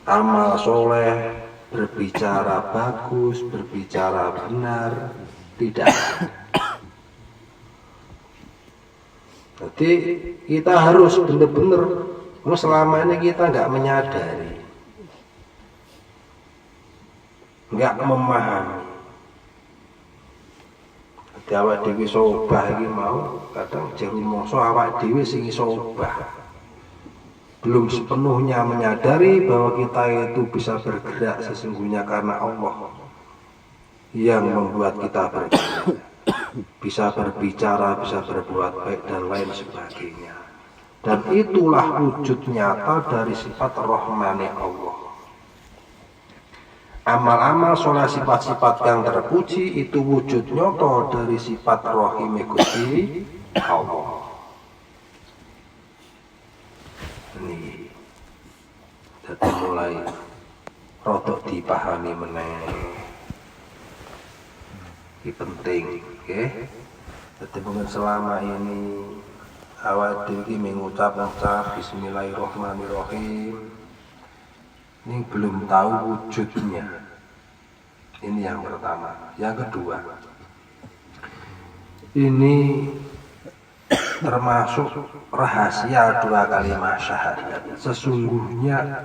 Speaker 1: amal soleh, berbicara bagus, berbicara benar, tidak. Jadi kita harus benar-benar, selama ini kita nggak menyadari, nggak memahami. Jadi awak dewi sobah ini mau, kadang jauh mongso awak dewi sing sobah. Belum sepenuhnya menyadari bahwa kita itu bisa bergerak sesungguhnya karena Allah. yang membuat kita berbeda, bisa berbicara, bisa berbuat baik dan lain sebagainya. Dan itulah wujud nyata dari sifat Rahmani Allah. Amal-amal soleh sifat-sifat yang terpuji itu wujud nyata dari sifat Rahimi Gusti Allah. Ini jadi mulai rodok dipahami meneh. Ini penting, oke? Jadi mungkin selama ini awal diri mengucap-ucap Bismillahirrahmanirrahim, ini belum tahu wujudnya. Ini yang pertama. Yang kedua, ini termasuk rahasia dua kalimat syahadat. Sesungguhnya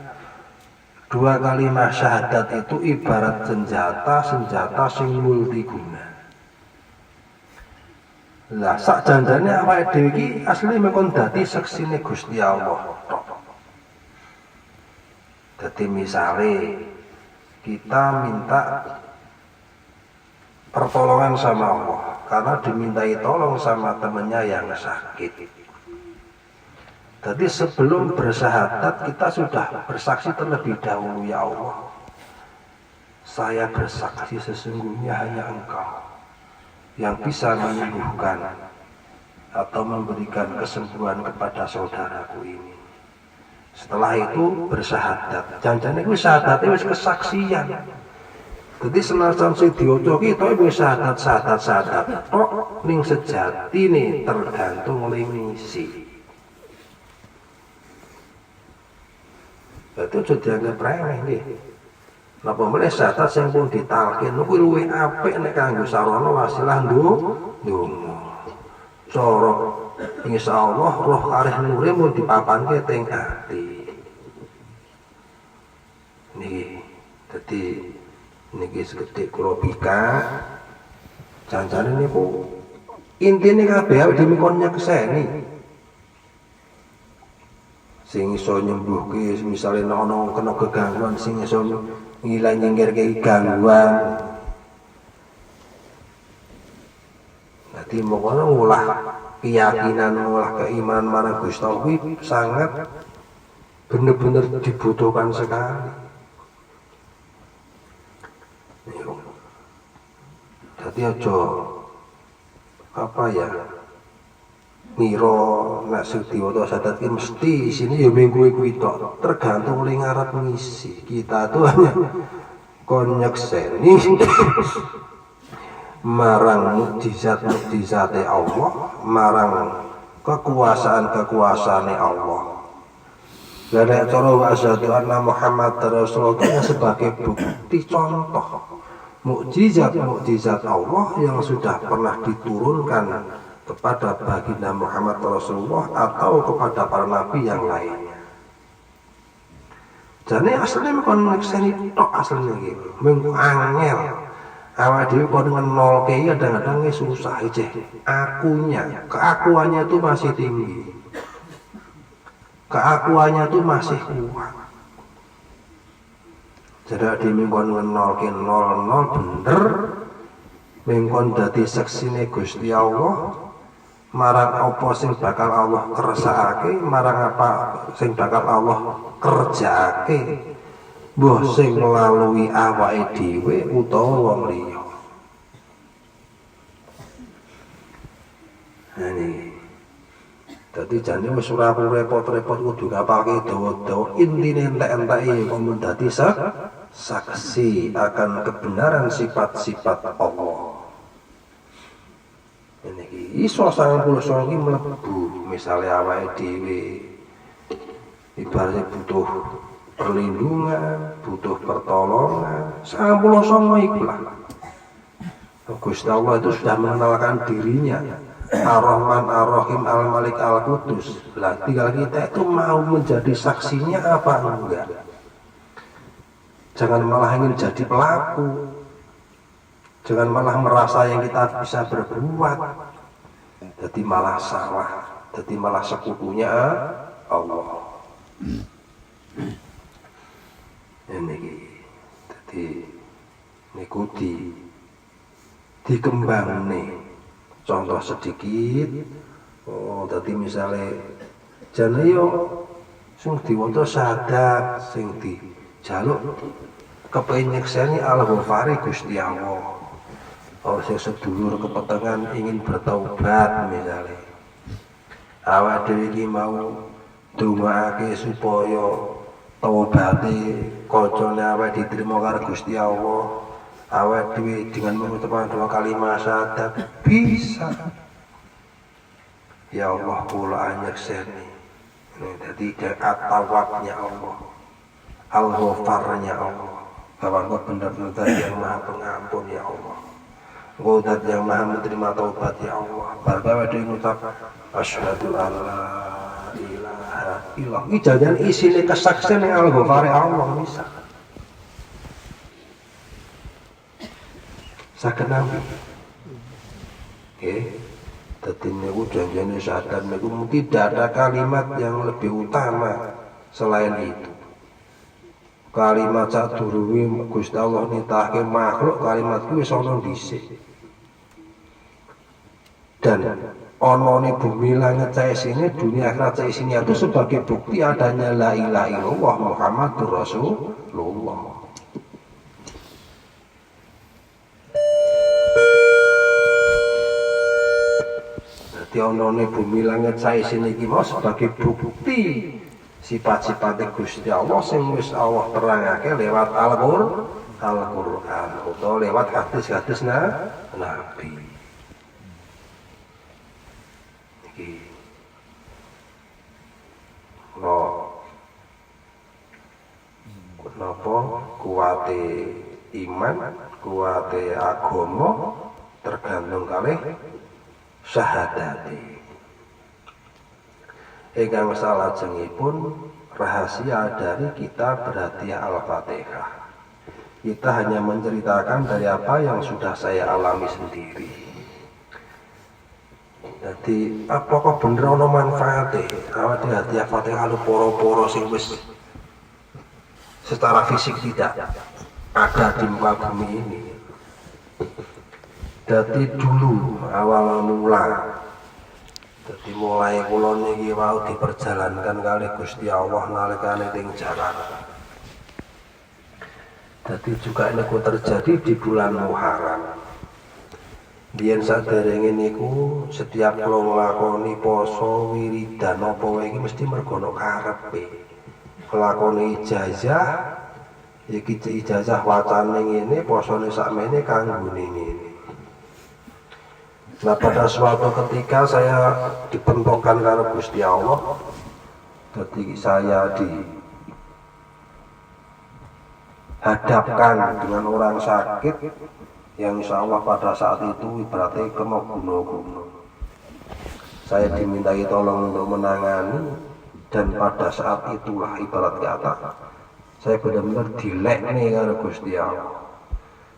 Speaker 1: dua kalimat syahadat itu ibarat senjata sing multiguna. Lah sak janjane awake dhewe iki asline mengkon dadi seksine Gusti Allah. Dadi misale kita minta pertolongan sama Allah karena dimintai tolong sama temannya yang sakit. Jadi sebelum bersyahadat kita sudah bersaksi terlebih dahulu, ya Allah, saya bersaksi sesungguhnya hanya Engkau yang bisa menyembuhkan atau memberikan kesembuhan kepada saudaraku ini. Setelah itu bersyahadat. Jangan-jangan itu syahadatnya wis kesaksian. Jadi senajan sing diwaca ki to wis syahadat. Tok ning sejatine tergantung oleh misi. Berarti aja dianggap remeh nggih. Napa meneh syahadat sing pun ditalkin kuwi luwih apik nek kanggo sarana wasilah ndonga. Cara insyaallah roh kareh nure mun dipapanke teng ati. Niki dadi niki sekedhik kula bika janjane niku intine kabeh awake dhewe kon nyekseni sing iso nyembuhke misale ana kena kegangguan sing iso ngilang nyingkirke gangguan. Dadi monggo ngolah keyakinan, ngolah keimanan marang Gusti Allah sangat bener-bener dibutuhkan sekali. Jadi aja apa ya miro nek diwaca syahadat ki mesti sini ya minggu kuwi tok, tergantung oleh ngarep ngisi. Kita tuh hanya kon nyekseni marang mukjizat-mukjizate Allah, marang kekuasaan-kekuasaane Allah. Dan cara asyhadu anna Muhammad Rasulullah sebagai bukti contoh mukjizat-mukjizat Allah yang sudah pernah diturunkan kepada baginda Muhammad Rasulullah atau kepada para nabi yang lainnya. Jadi aslinya kon nyekseni tok aslinya gitu, mengangel. Awak dhewe kon ngenol ke kadang-kadang susah aja. Keakuannya itu masih tinggi. Keakuannya itu masih kuat. Jadi dhewe kon ngenol ke 00 bener mengkon dadi seksine Gusti Allah. Marang apa sing bakal Allah kersakake, marang apa sing bakal Allah kerjaake, mbah sing melalui awake dhewe utawa wong liya. Ini dadi jane wis ora repot-repot kudu ngapalke dawa-dawa, intine entek-enteke kok dadi saksi akan kebenaran sifat-sifat Allah. Ini iso 90 iki mlebu misalnya awake dhewe ibaratnya butuh perlindungan, butuh pertolongan, 90 iku lah. Gusti Allah itu sudah mengenalkan dirinya Ar-Rahman, Ar-Rahim, Al-Malik, Al-Qudus. Lah tinggal kita itu mau menjadi saksinya apa enggak. Jangan malah ingin jadi pelaku. Jangan malah merasa yang kita bisa berbuat, jadi malah salah, jadi malah sekutunya Allah. Ini, jadi ngikuti dikembangne. Contoh sedikit, dadi misale jane yo sing diwaca syahadat sing dijaluk kepengin nyekseni Al-Ghafari Gusti Allah. Sing sedulur kepetengan ingin bertaubat misalnya. Awak dhewe iki mau ndongaake supaya taubate kancane awake diterima karo Gusti Allah. Awak dhewe dengan mengucapkan dua kalimat syahadat bisa. Ya Allah kula nyekseni. Jadi at-tawwabnya Allah, Al-Ghafarnya Allah. Bahwa Engkau benar-benar yang Maha Pengampun ya Allah. Engkau zat yang Maha menerima taubat ya Allah. Barka wae ngucap asyhadu alla ilaha illallah. Iki jangan isine kesaksian yang Al-Ghafar Allah bisa. Saged nampi. Oke. Dadi niku janjane syahadat niku tidak ada kalimat yang lebih utama selain itu. Kalimat sadurunge Gusti Allah nitahke makhluk kalimat kuwi wis ana dhisik. Dan onone bumi langit cah isine dunia akhirat cah isine itu sebagai bukti adanya la ilaha illallah Muhammadur Rasulullah. Onone bumi langit cah isine iki mau sebagai bukti sifat-sifat Gusti Allah sing wis Allah terangake lewat Al-Qur'an utawa lewat hadis-hadis Nabi. Iki napa kuwate iman, kuwate agama tergantung kalih syahadati. Ingkang salajengipun rahasia dari kita berhadiah Al-Fatihah. Kita hanya menceritakan dari apa yang sudah saya alami sendiri. Jadi apakah bener ana manfaate awak hadiah Fatihah lu poro-poro sing wis secara fisik tidak ada di muka bumi ini. Jadi dulu awal mula, jadi mulai kula niki wau diperjalankan kali Gusti Allah nalikane teng Jakarta. Jadi juga niku terjadi di bulan Muharram. Biyen saderenge niku setiap kula nglakoni poso wiridan apa wae iki mesti mergo karepe. Nglakoni ijazah, iki ijazah wacane ngene, posone sakmene kanggo ngene. Nah pada suatu ketika saya dipentokkan karena Gusti Allah, jadi saya dihadapkan dengan orang sakit yang insya Allah pada saat itu ibaratnya kena bunuh-bunuh. Saya dimintai tolong untuk menangani dan pada saat itulah ibarat kata saya benar-benar dilekne karena Gusti Allah.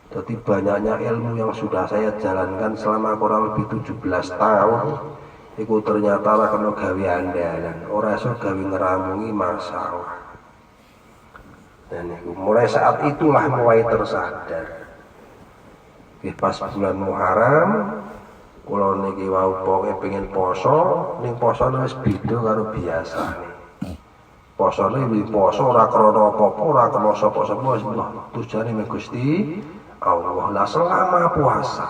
Speaker 1: Jadi banyaknya ilmu yang sudah saya jalankan selama kurang lebih 17 tahun itu ternyata lah kena gawe andalan, ora iso gawe ngeramungi masalah. Dan itu mulai saat itulah mulai tersadar. Pas bulan Muharram kula niki wau pokoke pengen poso, ning posone wis beda karo biasane. Posone wis poso ora krana apa-apa, ora krana sapa-sapa wis tujuane mek Gusti Allah. Lah selama puasa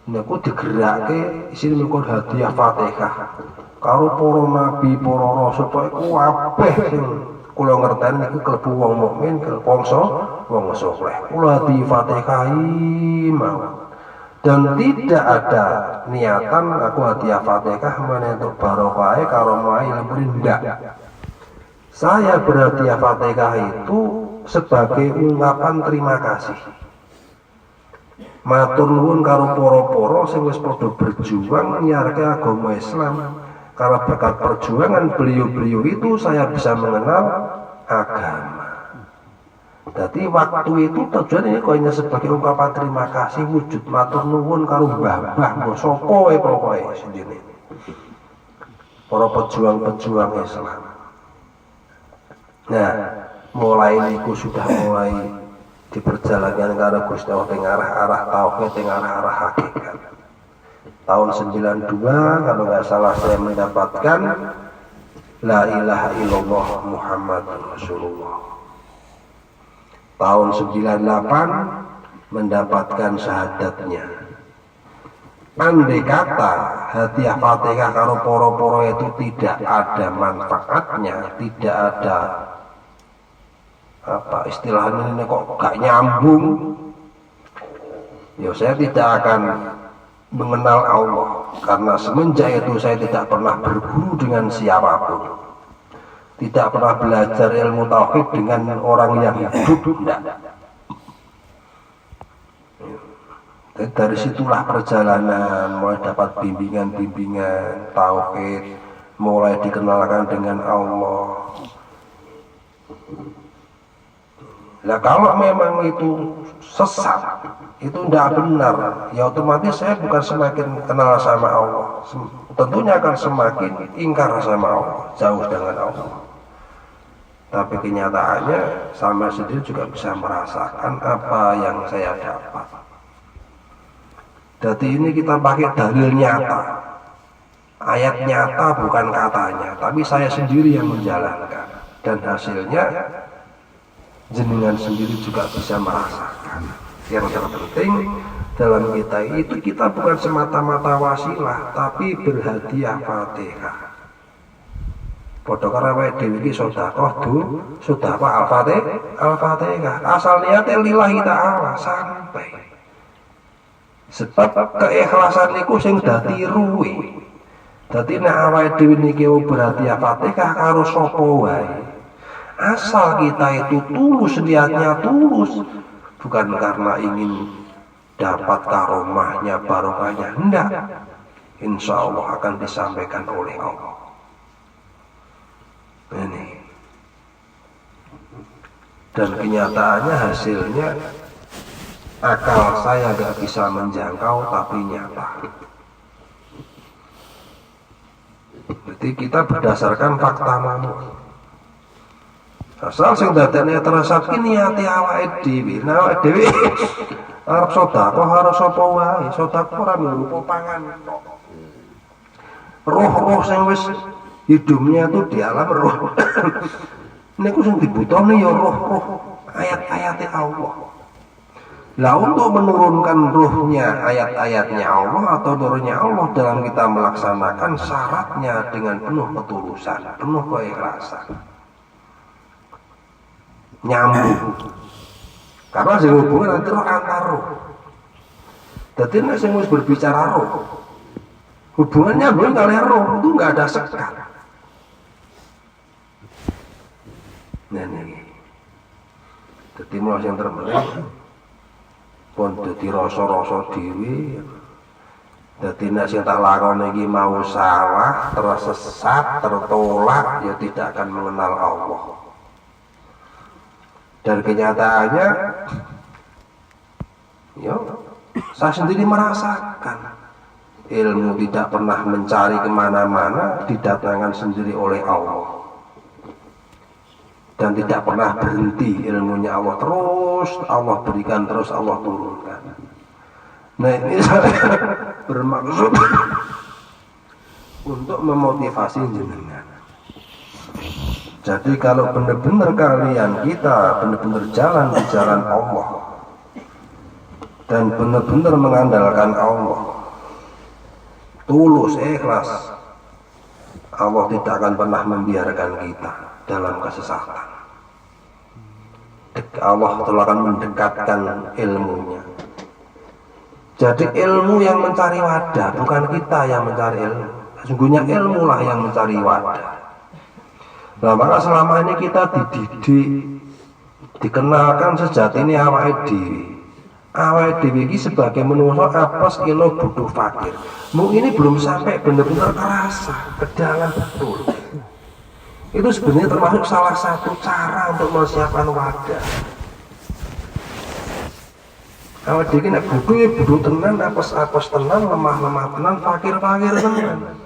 Speaker 1: niku digerakake isine niku hadiah Fatihah karo para nabi, para rasul iku kabeh sing kula ngerteni niku klebu wong mukmin, kepongso wong saleh. Kula hadiah Fatihah mawon. Dan tidak ada niatan aku hadiah Fatihah menentuk barokah karo mai lemburin ndak. Saya berhadiah Fatihah itu sebagai ungkapan terima kasih. Matur nuwun karo para-para sing wis padha berjuang nyiarke agama Islam. Karena berkat perjuangan beliau-beliau itu saya bisa mengenal agama. Jadi waktu itu tujuannya hanya sebagai ungkapan terima kasih, wujud matur nuwun karo mbah-mbah sapa wae pokoke sendiri. Para pejuang-pejuang Islam. Nah, mulai niku sudah mulai di perjalanan karo Gusti Allah teng arah-arah tauhid, teng arah-arah hakikat. Tahun 92 kalau nggak salah saya mendapatkan La ilaha illallah Muhammadur Rasulullah. Tahun 98 mendapatkan syahadatnya. Andai kata hadiah Fatihah karo poro-poro itu tidak ada manfaatnya, tidak ada apa istilahnya ini kok gak nyambung, ya saya tidak akan mengenal Allah, karena semenjak itu saya tidak pernah berguru dengan siapapun, tidak pernah belajar ilmu tauhid dengan orang yang hidup, tidak. Dari situlah perjalanan mulai dapat bimbingan-bimbingan tauhid, mulai dikenalkan dengan Allah. Nah kalau memang itu sesat, itu tidak benar, ya otomatis saya bukan semakin kenal sama Allah, tentunya akan semakin ingkar sama Allah, jauh dengan Allah. Tapi kenyataannya sama sendiri juga bisa merasakan apa yang saya dapat. Jadi ini kita pakai dalil nyata, ayat nyata bukan katanya, tapi saya sendiri yang menjalankan, dan hasilnya jenengan sendiri juga bisa merasakan. Yang terpenting dalam kita itu, kita bukan semata-mata wasilah, tapi berhadiah Fatihah. Padha karo awake dhewe iki sedekah sedekah Al-Fatihah. Asal niate lillahi ta'ala sampai. Sebab keikhlasan niku sing dadi ruwe. Dadi nek awake dhewe niki berhadiah Fatihah karo sapa wae, asal kita itu tulus, niatnya tulus, bukan karena ingin dapat karomahnya, barokahnya, hendak, insya Allah akan disampaikan oleh Allah. Ini, dan kenyataannya hasilnya akal saya gak bisa menjangkau, tapi nyata. Jadi kita berdasarkan fakta manut. Asal sing dadane terasa kini ati awake dhewe. Nah awake dhewe arep sedekah harus sapa wae. Sedekah ora mlupa pangan. Roh-roh sing wis hidupnya itu di alam roh. Niku sing dibutuhne ya roh-roh ayat-ayat Allah. Lah untuk menurunkan ruhnya ayat-ayatnya Allah atau nurnya Allah dalam kita melaksanakan syaratnya dengan penuh ketulusan, penuh keikhlasan. Nyambung, karena sing hubungan antara antar roh. Dadi nek sing wis berbicara roh, hubungannya belum kalian roh itu nggak ada sekat. Nah ini, dadi mulai yang terbelah, pun dadi rasa-rasa dhewe. Dadi nek sing tak lakoni iki mau salah, tersesat, tertolak, ya tidak akan mengenal Allah. Dan kenyataannya, ya, saya sendiri merasakan ilmu tidak pernah mencari kemana-mana, didatangkan sendiri oleh Allah. Dan tidak pernah berhenti ilmunya Allah, terus Allah berikan, terus Allah turunkan. Nah ini saya bermaksud untuk memotivasi jenengan. Jadi kalau benar-benar kalian, kita benar-benar jalan di jalan Allah dan benar-benar mengandalkan Allah, tulus, ikhlas, Allah tidak akan pernah membiarkan kita dalam kesesatan. Allah telah akan mendekatkan ilmunya. Jadi ilmu yang mencari wadah, bukan kita yang mencari ilmu. Sesungguhnya ilmu lah yang mencari wadah. Nah maka selama ini kita dididik, dikenalkan sejatinya awake dhewe. Awake dhewe iki sebagai manusia apes kilo butuh fakir. Ini belum sampai benar-benar terasa ke dalam betul. Itu sebenarnya termasuk salah satu cara untuk mempersiapkan wadah. Awake dhewe nek butuh ya butuh tenan, apes-apes tenan, lemah-lemah tenan, fakir-fakir tenan.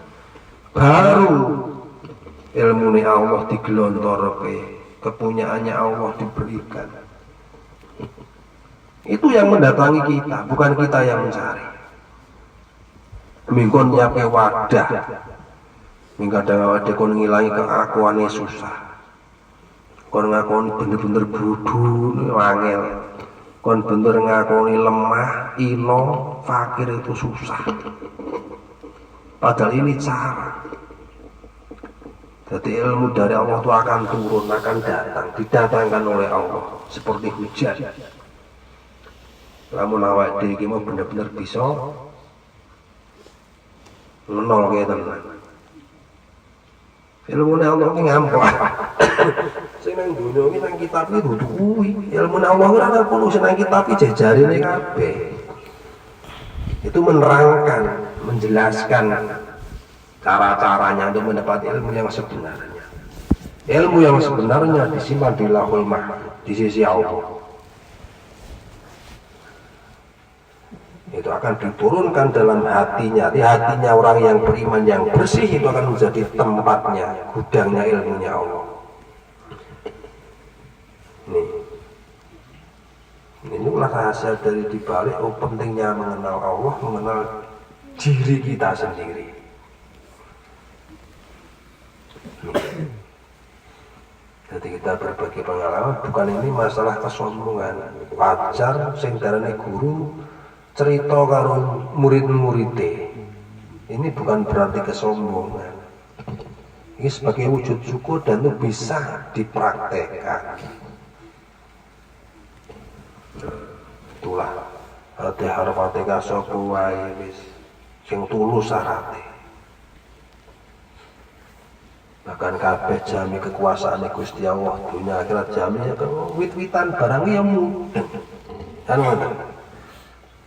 Speaker 1: Baru ilmu ni Allah digelontorke, kepunyaannya Allah diberikan. Itu yang mendatangi kita, bukan kita yang mencari. Mingkon nyape wadah, mingkadang awake kon ngilangi keakuane susah. Kon ngakoni bener-bener bodho angel. Kon bener ngakoni lemah, ilo, fakir itu susah. Padahal ini cara. Jadi ilmu dari Allah itu akan turun, akan datang, didatangkan oleh Allah seperti hujan. Lamun awak dhewe iki mau bener-bener bisa menol kaya tenan. Ilmune Allah ki ngampok. Sing nang dunya iki nang kitab iki dudu kuwi. Ilmune Allah ora ana perlu nang kitab iki jejarine kabeh. Itu menerangkan, menjelaskan cara-caranya untuk mendapat ilmu yang sebenarnya. Ilmu yang sebenarnya disimpan di Lauhul Mahfuz di sisi Allah. Itu akan diturunkan dalam hatinya. Di hatinya orang yang beriman yang bersih itu akan menjadi tempatnya, gudangnya ilmunya Allah. Inilah rahasia dari dibalik pentingnya mengenal Allah, mengenal diri kita sendiri. Jadi kita berbagi pengalaman, bukan ini masalah kesombongan. Wajar sing darane guru cerita karo murid-muride. Ini bukan berarti kesombongan. Ini sebagai wujud syukur dan itu bisa dipraktekkan. Itulah hati harfateka sapa wae wis sing tulus syarate. Bahkan kabeh jami kekuasaan Gusti Allah dunia akhirat jami ya wit-witan barang ya mudeng. Kan ngoten.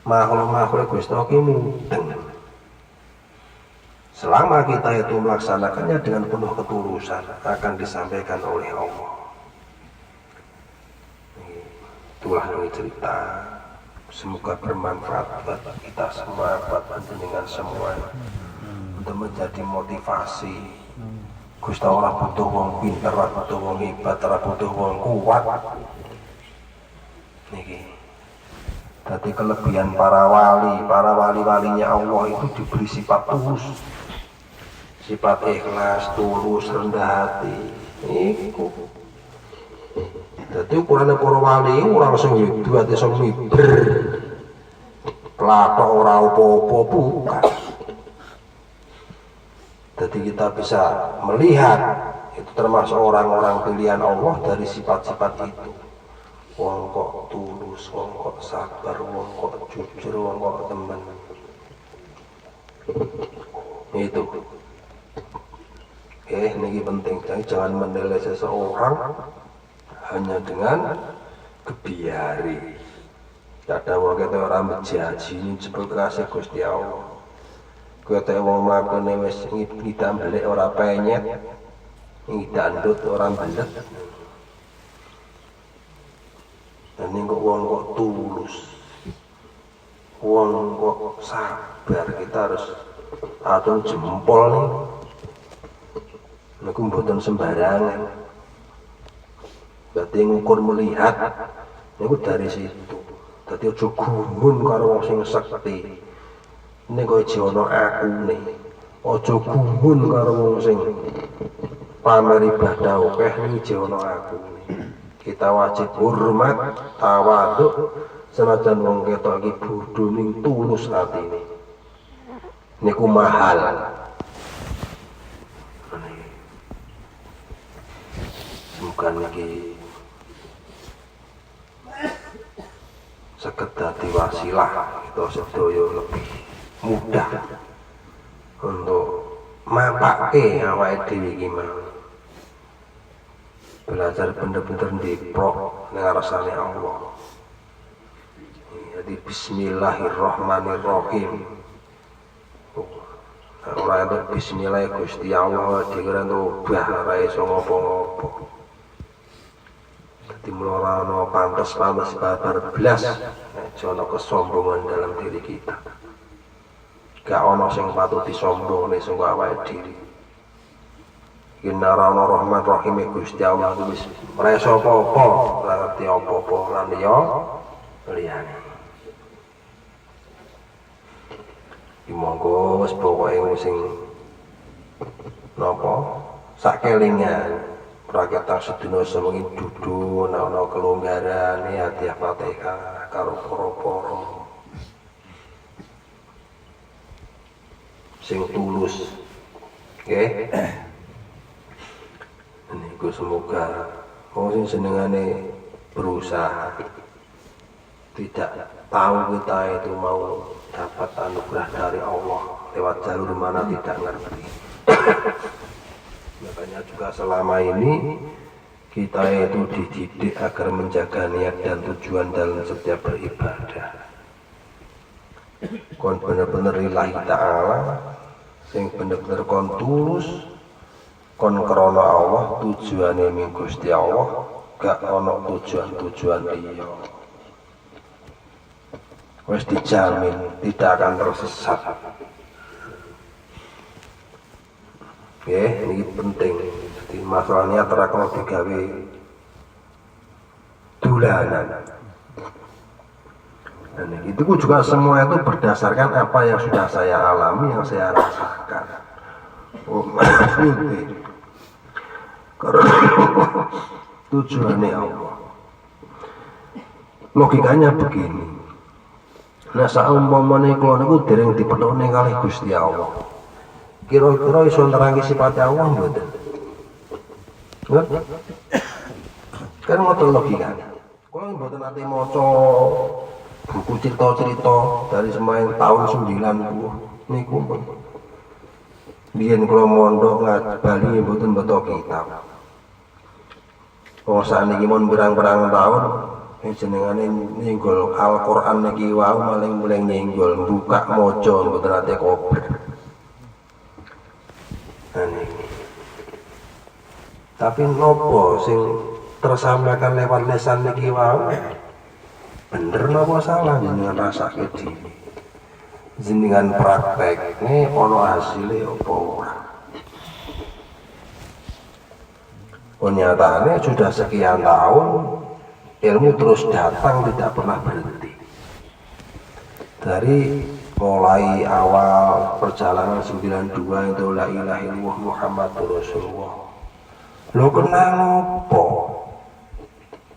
Speaker 1: Makhluk-makhluk Gusti Allah ki mudeng. Selama kita itu melaksanakannya dengan penuh ketulusan akan disampaikan oleh Allah. Itulah ini cerita. Semoga bermanfaat buat kita semua, buat panjenengan semua, untuk menjadi motivasi. Gusti Allah butuh wong pinter, butuh wong hebat, butuh wong kuat. Niki. Jadi kelebihan para wali-walinya Allah itu diberi sifat tulus, sifat ikhlas, tulus, rendah hati. Iku. Jadi ukurannya para wali orang sing widu ati sing miber. Platok ora apa-apa bukan. Jadi kita bisa melihat itu termasuk orang-orang pilihan Allah dari sifat-sifat itu. Wong kok tulus, wong kok sabar, wong kok jujur, wong kok temen. Itu. Ini penting. Jadi jangan menilai seseorang hanya dengan kebiari. Kadang wong kita orang bejaji ini sebut kasih Gusti Allah. Kita wong mlakune wis ngidam belik ora penyet, ngidandut orang belet. Dan ini kok wong kok tulus, wong kok sabar, kita harus atur jempol nih. Niku mboten sembarangan. Berarti ngukur melihat, niku dari situ. Dadi aja gumun karo wong sing sekti. Ini kok jono aku nih. Aja gumun karo wong sing pamer ibadah akeh iki jono aku nih. Kita wajib hormat, tawadhu, senajan wong ketok iki bodho ning tulus atine. Niku mahal. Bukan iki sekedar wasilah itu sedaya lebih mudah untuk mapake awake dhewe iki mau belajar bener-bener diprok ning ngarsane Allah. Jadi bismillahirrahmanirrahim. Ora itu bismillah Gusti Allah dikira obah ora iso ngopo-ngopo. Dadi ora ana pantes-pantes babar blas aja ana kesombongan dalam diri kita. Gak ana sing patut disombongne sanggo awake dhewe. Inna rana rahman rahim Gusti Allah wis ora iso apa-apa, ora ngerti apa-apa lan ya liyane. Monggo wis pokoke sing napa sakelingan praketang sedina sewengi dudu ana kelonggarane hadiah Fatihah karo para-para sing tulus. Nggih. Niku semoga sing senengane berusaha tidak tahu kita itu mau dapat anugerah dari Allah lewat jalur mana tidak ngerti. Makanya juga selama ini kita itu dididik agar menjaga niat dan tujuan dalam setiap beribadah. Kon bener-bener lillahi ta'ala, sing bener-bener kon tulus, kon krana Allah, tujuane ming Gusti Allah, gak ono tujuan-tujuan liya. Wis dijamin tidak akan tersesat. Ini penting. Jadi masalahnya terakal digawe dulanan. Dan itu juga semua itu berdasarkan apa yang sudah saya alami, yang saya rasakan. Karena tujuannya Allah. Logikanya begini. Nah saumpamane kula niku dereng dipethukne kalih Gusti Allah. Kira-kira iso nerangi sifat Allah mboten? Kan ngoten logikane. Kula mboten nate maca buku cerita-cerita dari semain tahun 90 niku. Biyen kula mondok bali mboten beto kitab. Wong sakniki mon berang-berang tahun jenengane nyenggol Al-Qur'an niki wae maling-maling nyenggol buka maca mboten ate kober. Tapi nopo sing tersampaikan lewat lesan niki wae bener nopo salah jenengan rasake dhewe. Jenengan praktekne ana hasile apa ora. Nyatane sudah sekian tahun ilmu terus datang tidak pernah berhenti. Dari mulai awal perjalanan 92 itu la ilaha illallah Muhammadur Rasulullah. Lho kenal apa?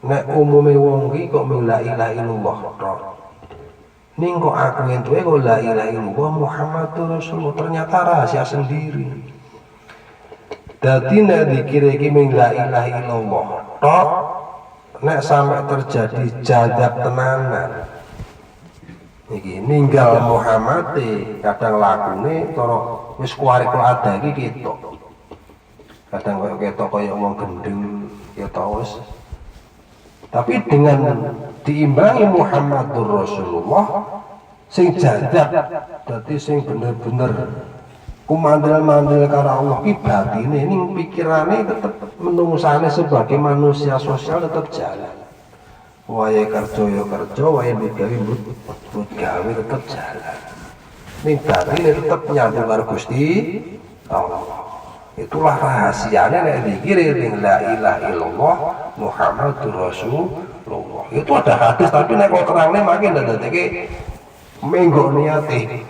Speaker 1: Nek umume wong iki kok mung la ilaha illallah tok. Ning kok aku entuke kok la ilaha illallah Muhammadur Rasulullah, ternyata rahasia sendiri. Dadi nek dikira iki mung la ilaha illallah tok, nek sampai terjadi jadab tenanan iki ninggal Muhammad kadang lakune cara wis kuwarik ada iki ketok. Kadang koyo ketok koyo wong gendeng ya ta wis. Tapi dengan diimbangi Muhammadur Rasulullah sing jadab dadi sing bener-bener kumandel-mandel karo Allah ki batine ning pikirane tetep menungsane sebagai manusia sosial tetep jalan. Wae kerja ya kerja, wae gawe but gawe tetep jalan. Ning batine tetep nyambung karo Gusti Allah. Itulah rahasianya nek dikira ning la ilaha illallah Muhammadur Rasulullah. Itu ada hadis tapi nek kok terangne makin dadake menggo niate.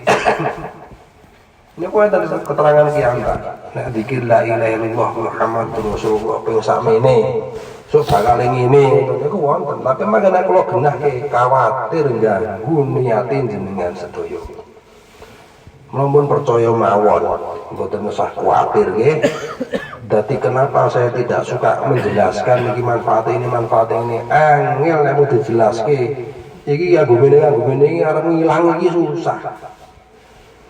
Speaker 1: Ini kok ada keterangan kiambat. Nek dikir la ilaha illallah Muhammadur Rasulullah ping sakmene. So bakal ngene niku wonten. Tapi mangke kula genahke kuwatir ganggu niate jenengan sedaya. Mlampun percaya mawon, mboten usah kuwatir nggih. Dadi kenapa saya tidak suka menjelaskan iki manfaat ini angel nek mau dijelaske. Iki ya gumene iki arep ngilang iki susah.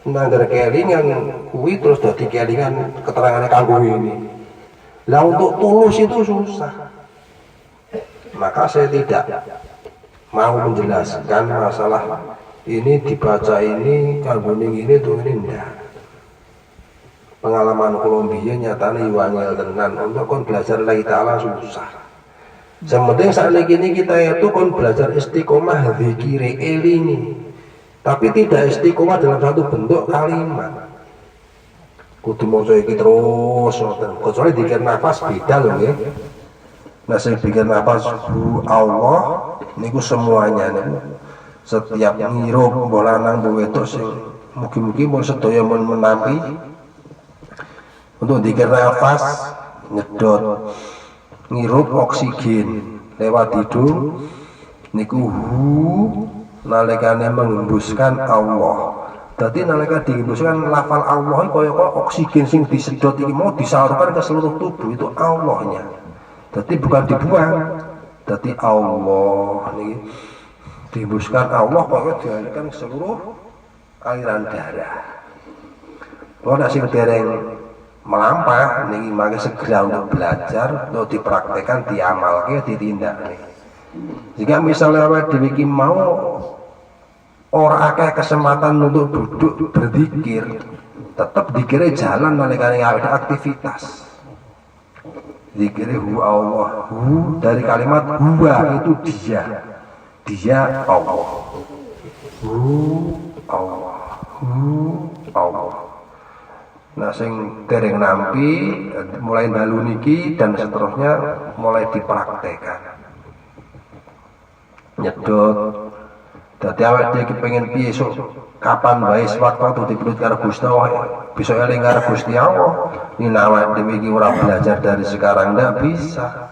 Speaker 1: Nangger kelingan kuwi terus dadi kelingan keterangane kanggo ini. Lah untuk tulus itu susah. Maka saya tidak mau menjelaskan masalah ini dibaca ini kanggo ini tuh ini ndak. Pengalaman kula mbiyen nyatane wangel tenan untuk kon belajar Allah Taala susah. Sementing sakniki kita itu kon belajar istiqomah zikire elingi. Tapi tidak istiqomah dalam satu bentuk kalimat. Kudu maca iki terus ngoten. Kecuali dikir nafas beda lho nggih. Nah sing bikin nafas hu Allah niku semuanya niku setiap ngirup mbok lanang mbok wedok sing mugi-mugi mun sedaya mun menampi untuk dikir nafas nyedot ngirup oksigen lewat hidung niku hu nalikane menghembuskan Allah. Dadi nalika dihembuskan lafal Allah kaya oksigen sing disedot iki mau disalurkan ke seluruh tubuh itu Allahnya. Dadi bukan dibuang. Dadi Allah niki dihembuskan Allah kaya dialirkan ke seluruh aliran darah. Kalau sing dereng melampah niki mangke segera untuk belajar, untuk dipraktekkan, diamalke, ditindak. Jika misalnya awake dhewe iki mau ora akeh kesempatan untuk duduk berzikir, tetap dikira jalan nalikane ada aktivitas. Zikir hu Allah, hu dari kalimat huwa itu dia Allah. Hu Allah, hu Allah. Nah sing dereng nampi mulai dalu niki dan seterusnya mulai dipraktekkan. Nyedot dadi awake dhewe pengen piye sok kapan wae sewaktu dipeluk karo Gusti Allah bisa eling karo Gusti Allah ini awake dhewe iki ora belajar dari sekarang ndak bisa.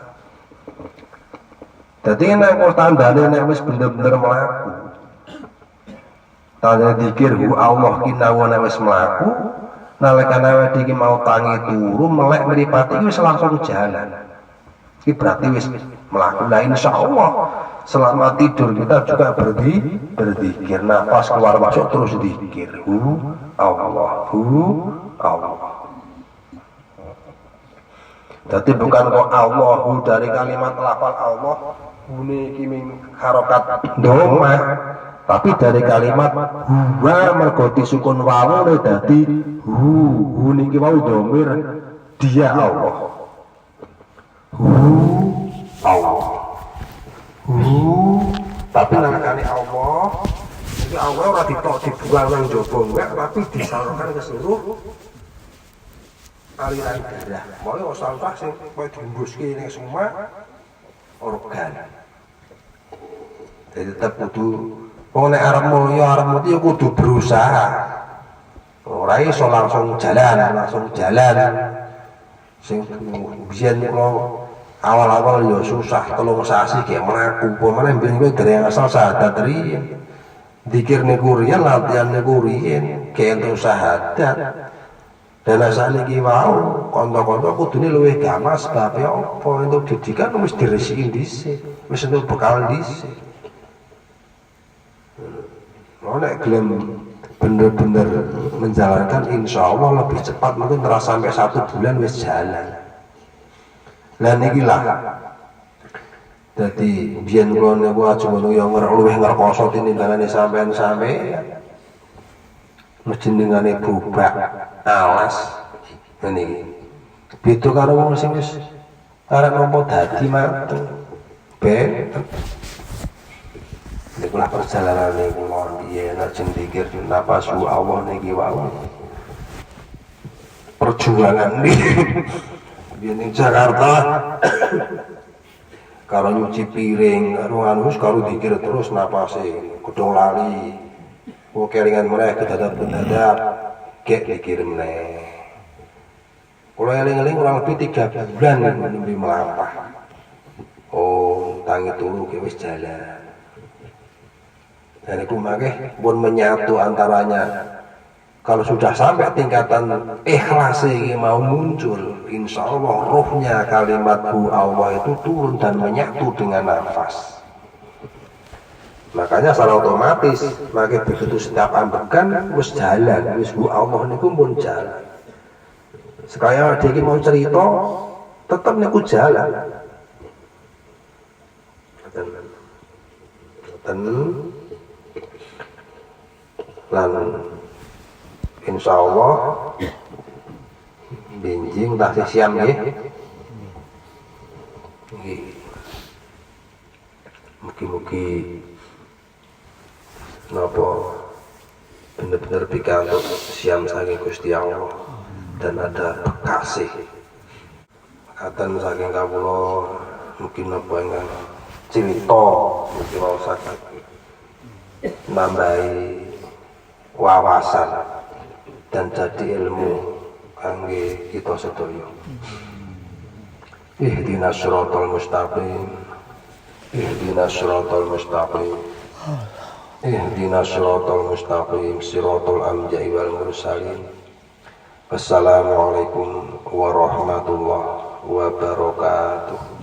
Speaker 1: Dadi nek kok tandane nek wis bener-bener mlaku tanda dikir hu Allah ki nek wis mlaku nalika awake iki mau tangi turu melek mripate iki wis langsung jalan. Iki berarti wis mlaku. Lah insyaallah selama tidur kita juga berzikir, nafas keluar masuk terus zikir hu Allah, hu Allah. Jadi bukan kok Allahu dari kalimat lafal Allah hune iki harokat doma, tapi dari kalimat huwa mergo disukun wawu dadi hu niki wau domir dia Allah. Hu Allah. Tapi nalikane Allah iki Allah ora ditok dibuang nang jaba enggak, tapi disalurkan ke seluruh aliran darah. Mau salurah sing koyo diembuske ning semua organ. Jadi tetap kudu nek arep mulya kudu berusaha. Ora iso langsung jalan. Sing biyen kula awal-awal ya susah tolong sasi kayak melaku pemane ben kowe dereng asal syahadat riyen dikir niku riyen latihan niku riyen kayak entuk syahadat dan asale iki wau kanca-kanca kudune luwih gampang sebab ya apa entuk didikan wis diresiki dhisik wis entuk bekal dhisik. Nek gelem bener-bener menjalankan insyaallah lebih cepat mungkin terasa sampai 1 bulan wis jalan. Lah niki lah. Dadi biyen kula niku aja ngono ya luwih ngrekoso tinimbangane sampean jenengane bubak alas niki. Beda karo wong sing wis arep nampa dadi mateng. Ben niku lah perjalanane kula biyen ajeng dikir nafas Allah niki wae. Perjuangan niki di Jakarta karo nyuci piring karo dikir terus napase kudung lali kok kelingan meneh kedadak gek dikir meneh kula eling-eling kurang lebih 3 bulan nembe melampah. Oh tangi turu ke wis jalan dan iku mangke pun menyatu antaranya. Kalau sudah sampai tingkatan ikhlas ini mau muncul, insya Allah ruhnya kalimat hu Allah itu turun dan menyatu dengan nafas. Makanya secara otomatis, maka begitu setiap ambekan, wis jalan, wis hu Allah niku pun jalan. Sekaya dia mau cerita, tetap niku jalan. Insya Allah benjing tak siam ya. Mugi-mugi napa bener-bener pikantuk siam saking Gusti Allah dan ada kasih. Katen saking kawula mungkin apa ingkang cerita kira saged nambahi wawasan dan jadi ilmu kangge kita sedaya. Ihdinas siratal mustaqim. Ihdinas siratal mustaqim. Ihdinas siratal mustaqim. Siratal anbiya'i wal mursalin. Wassalamualaikum warahmatullahi wabarakatuh.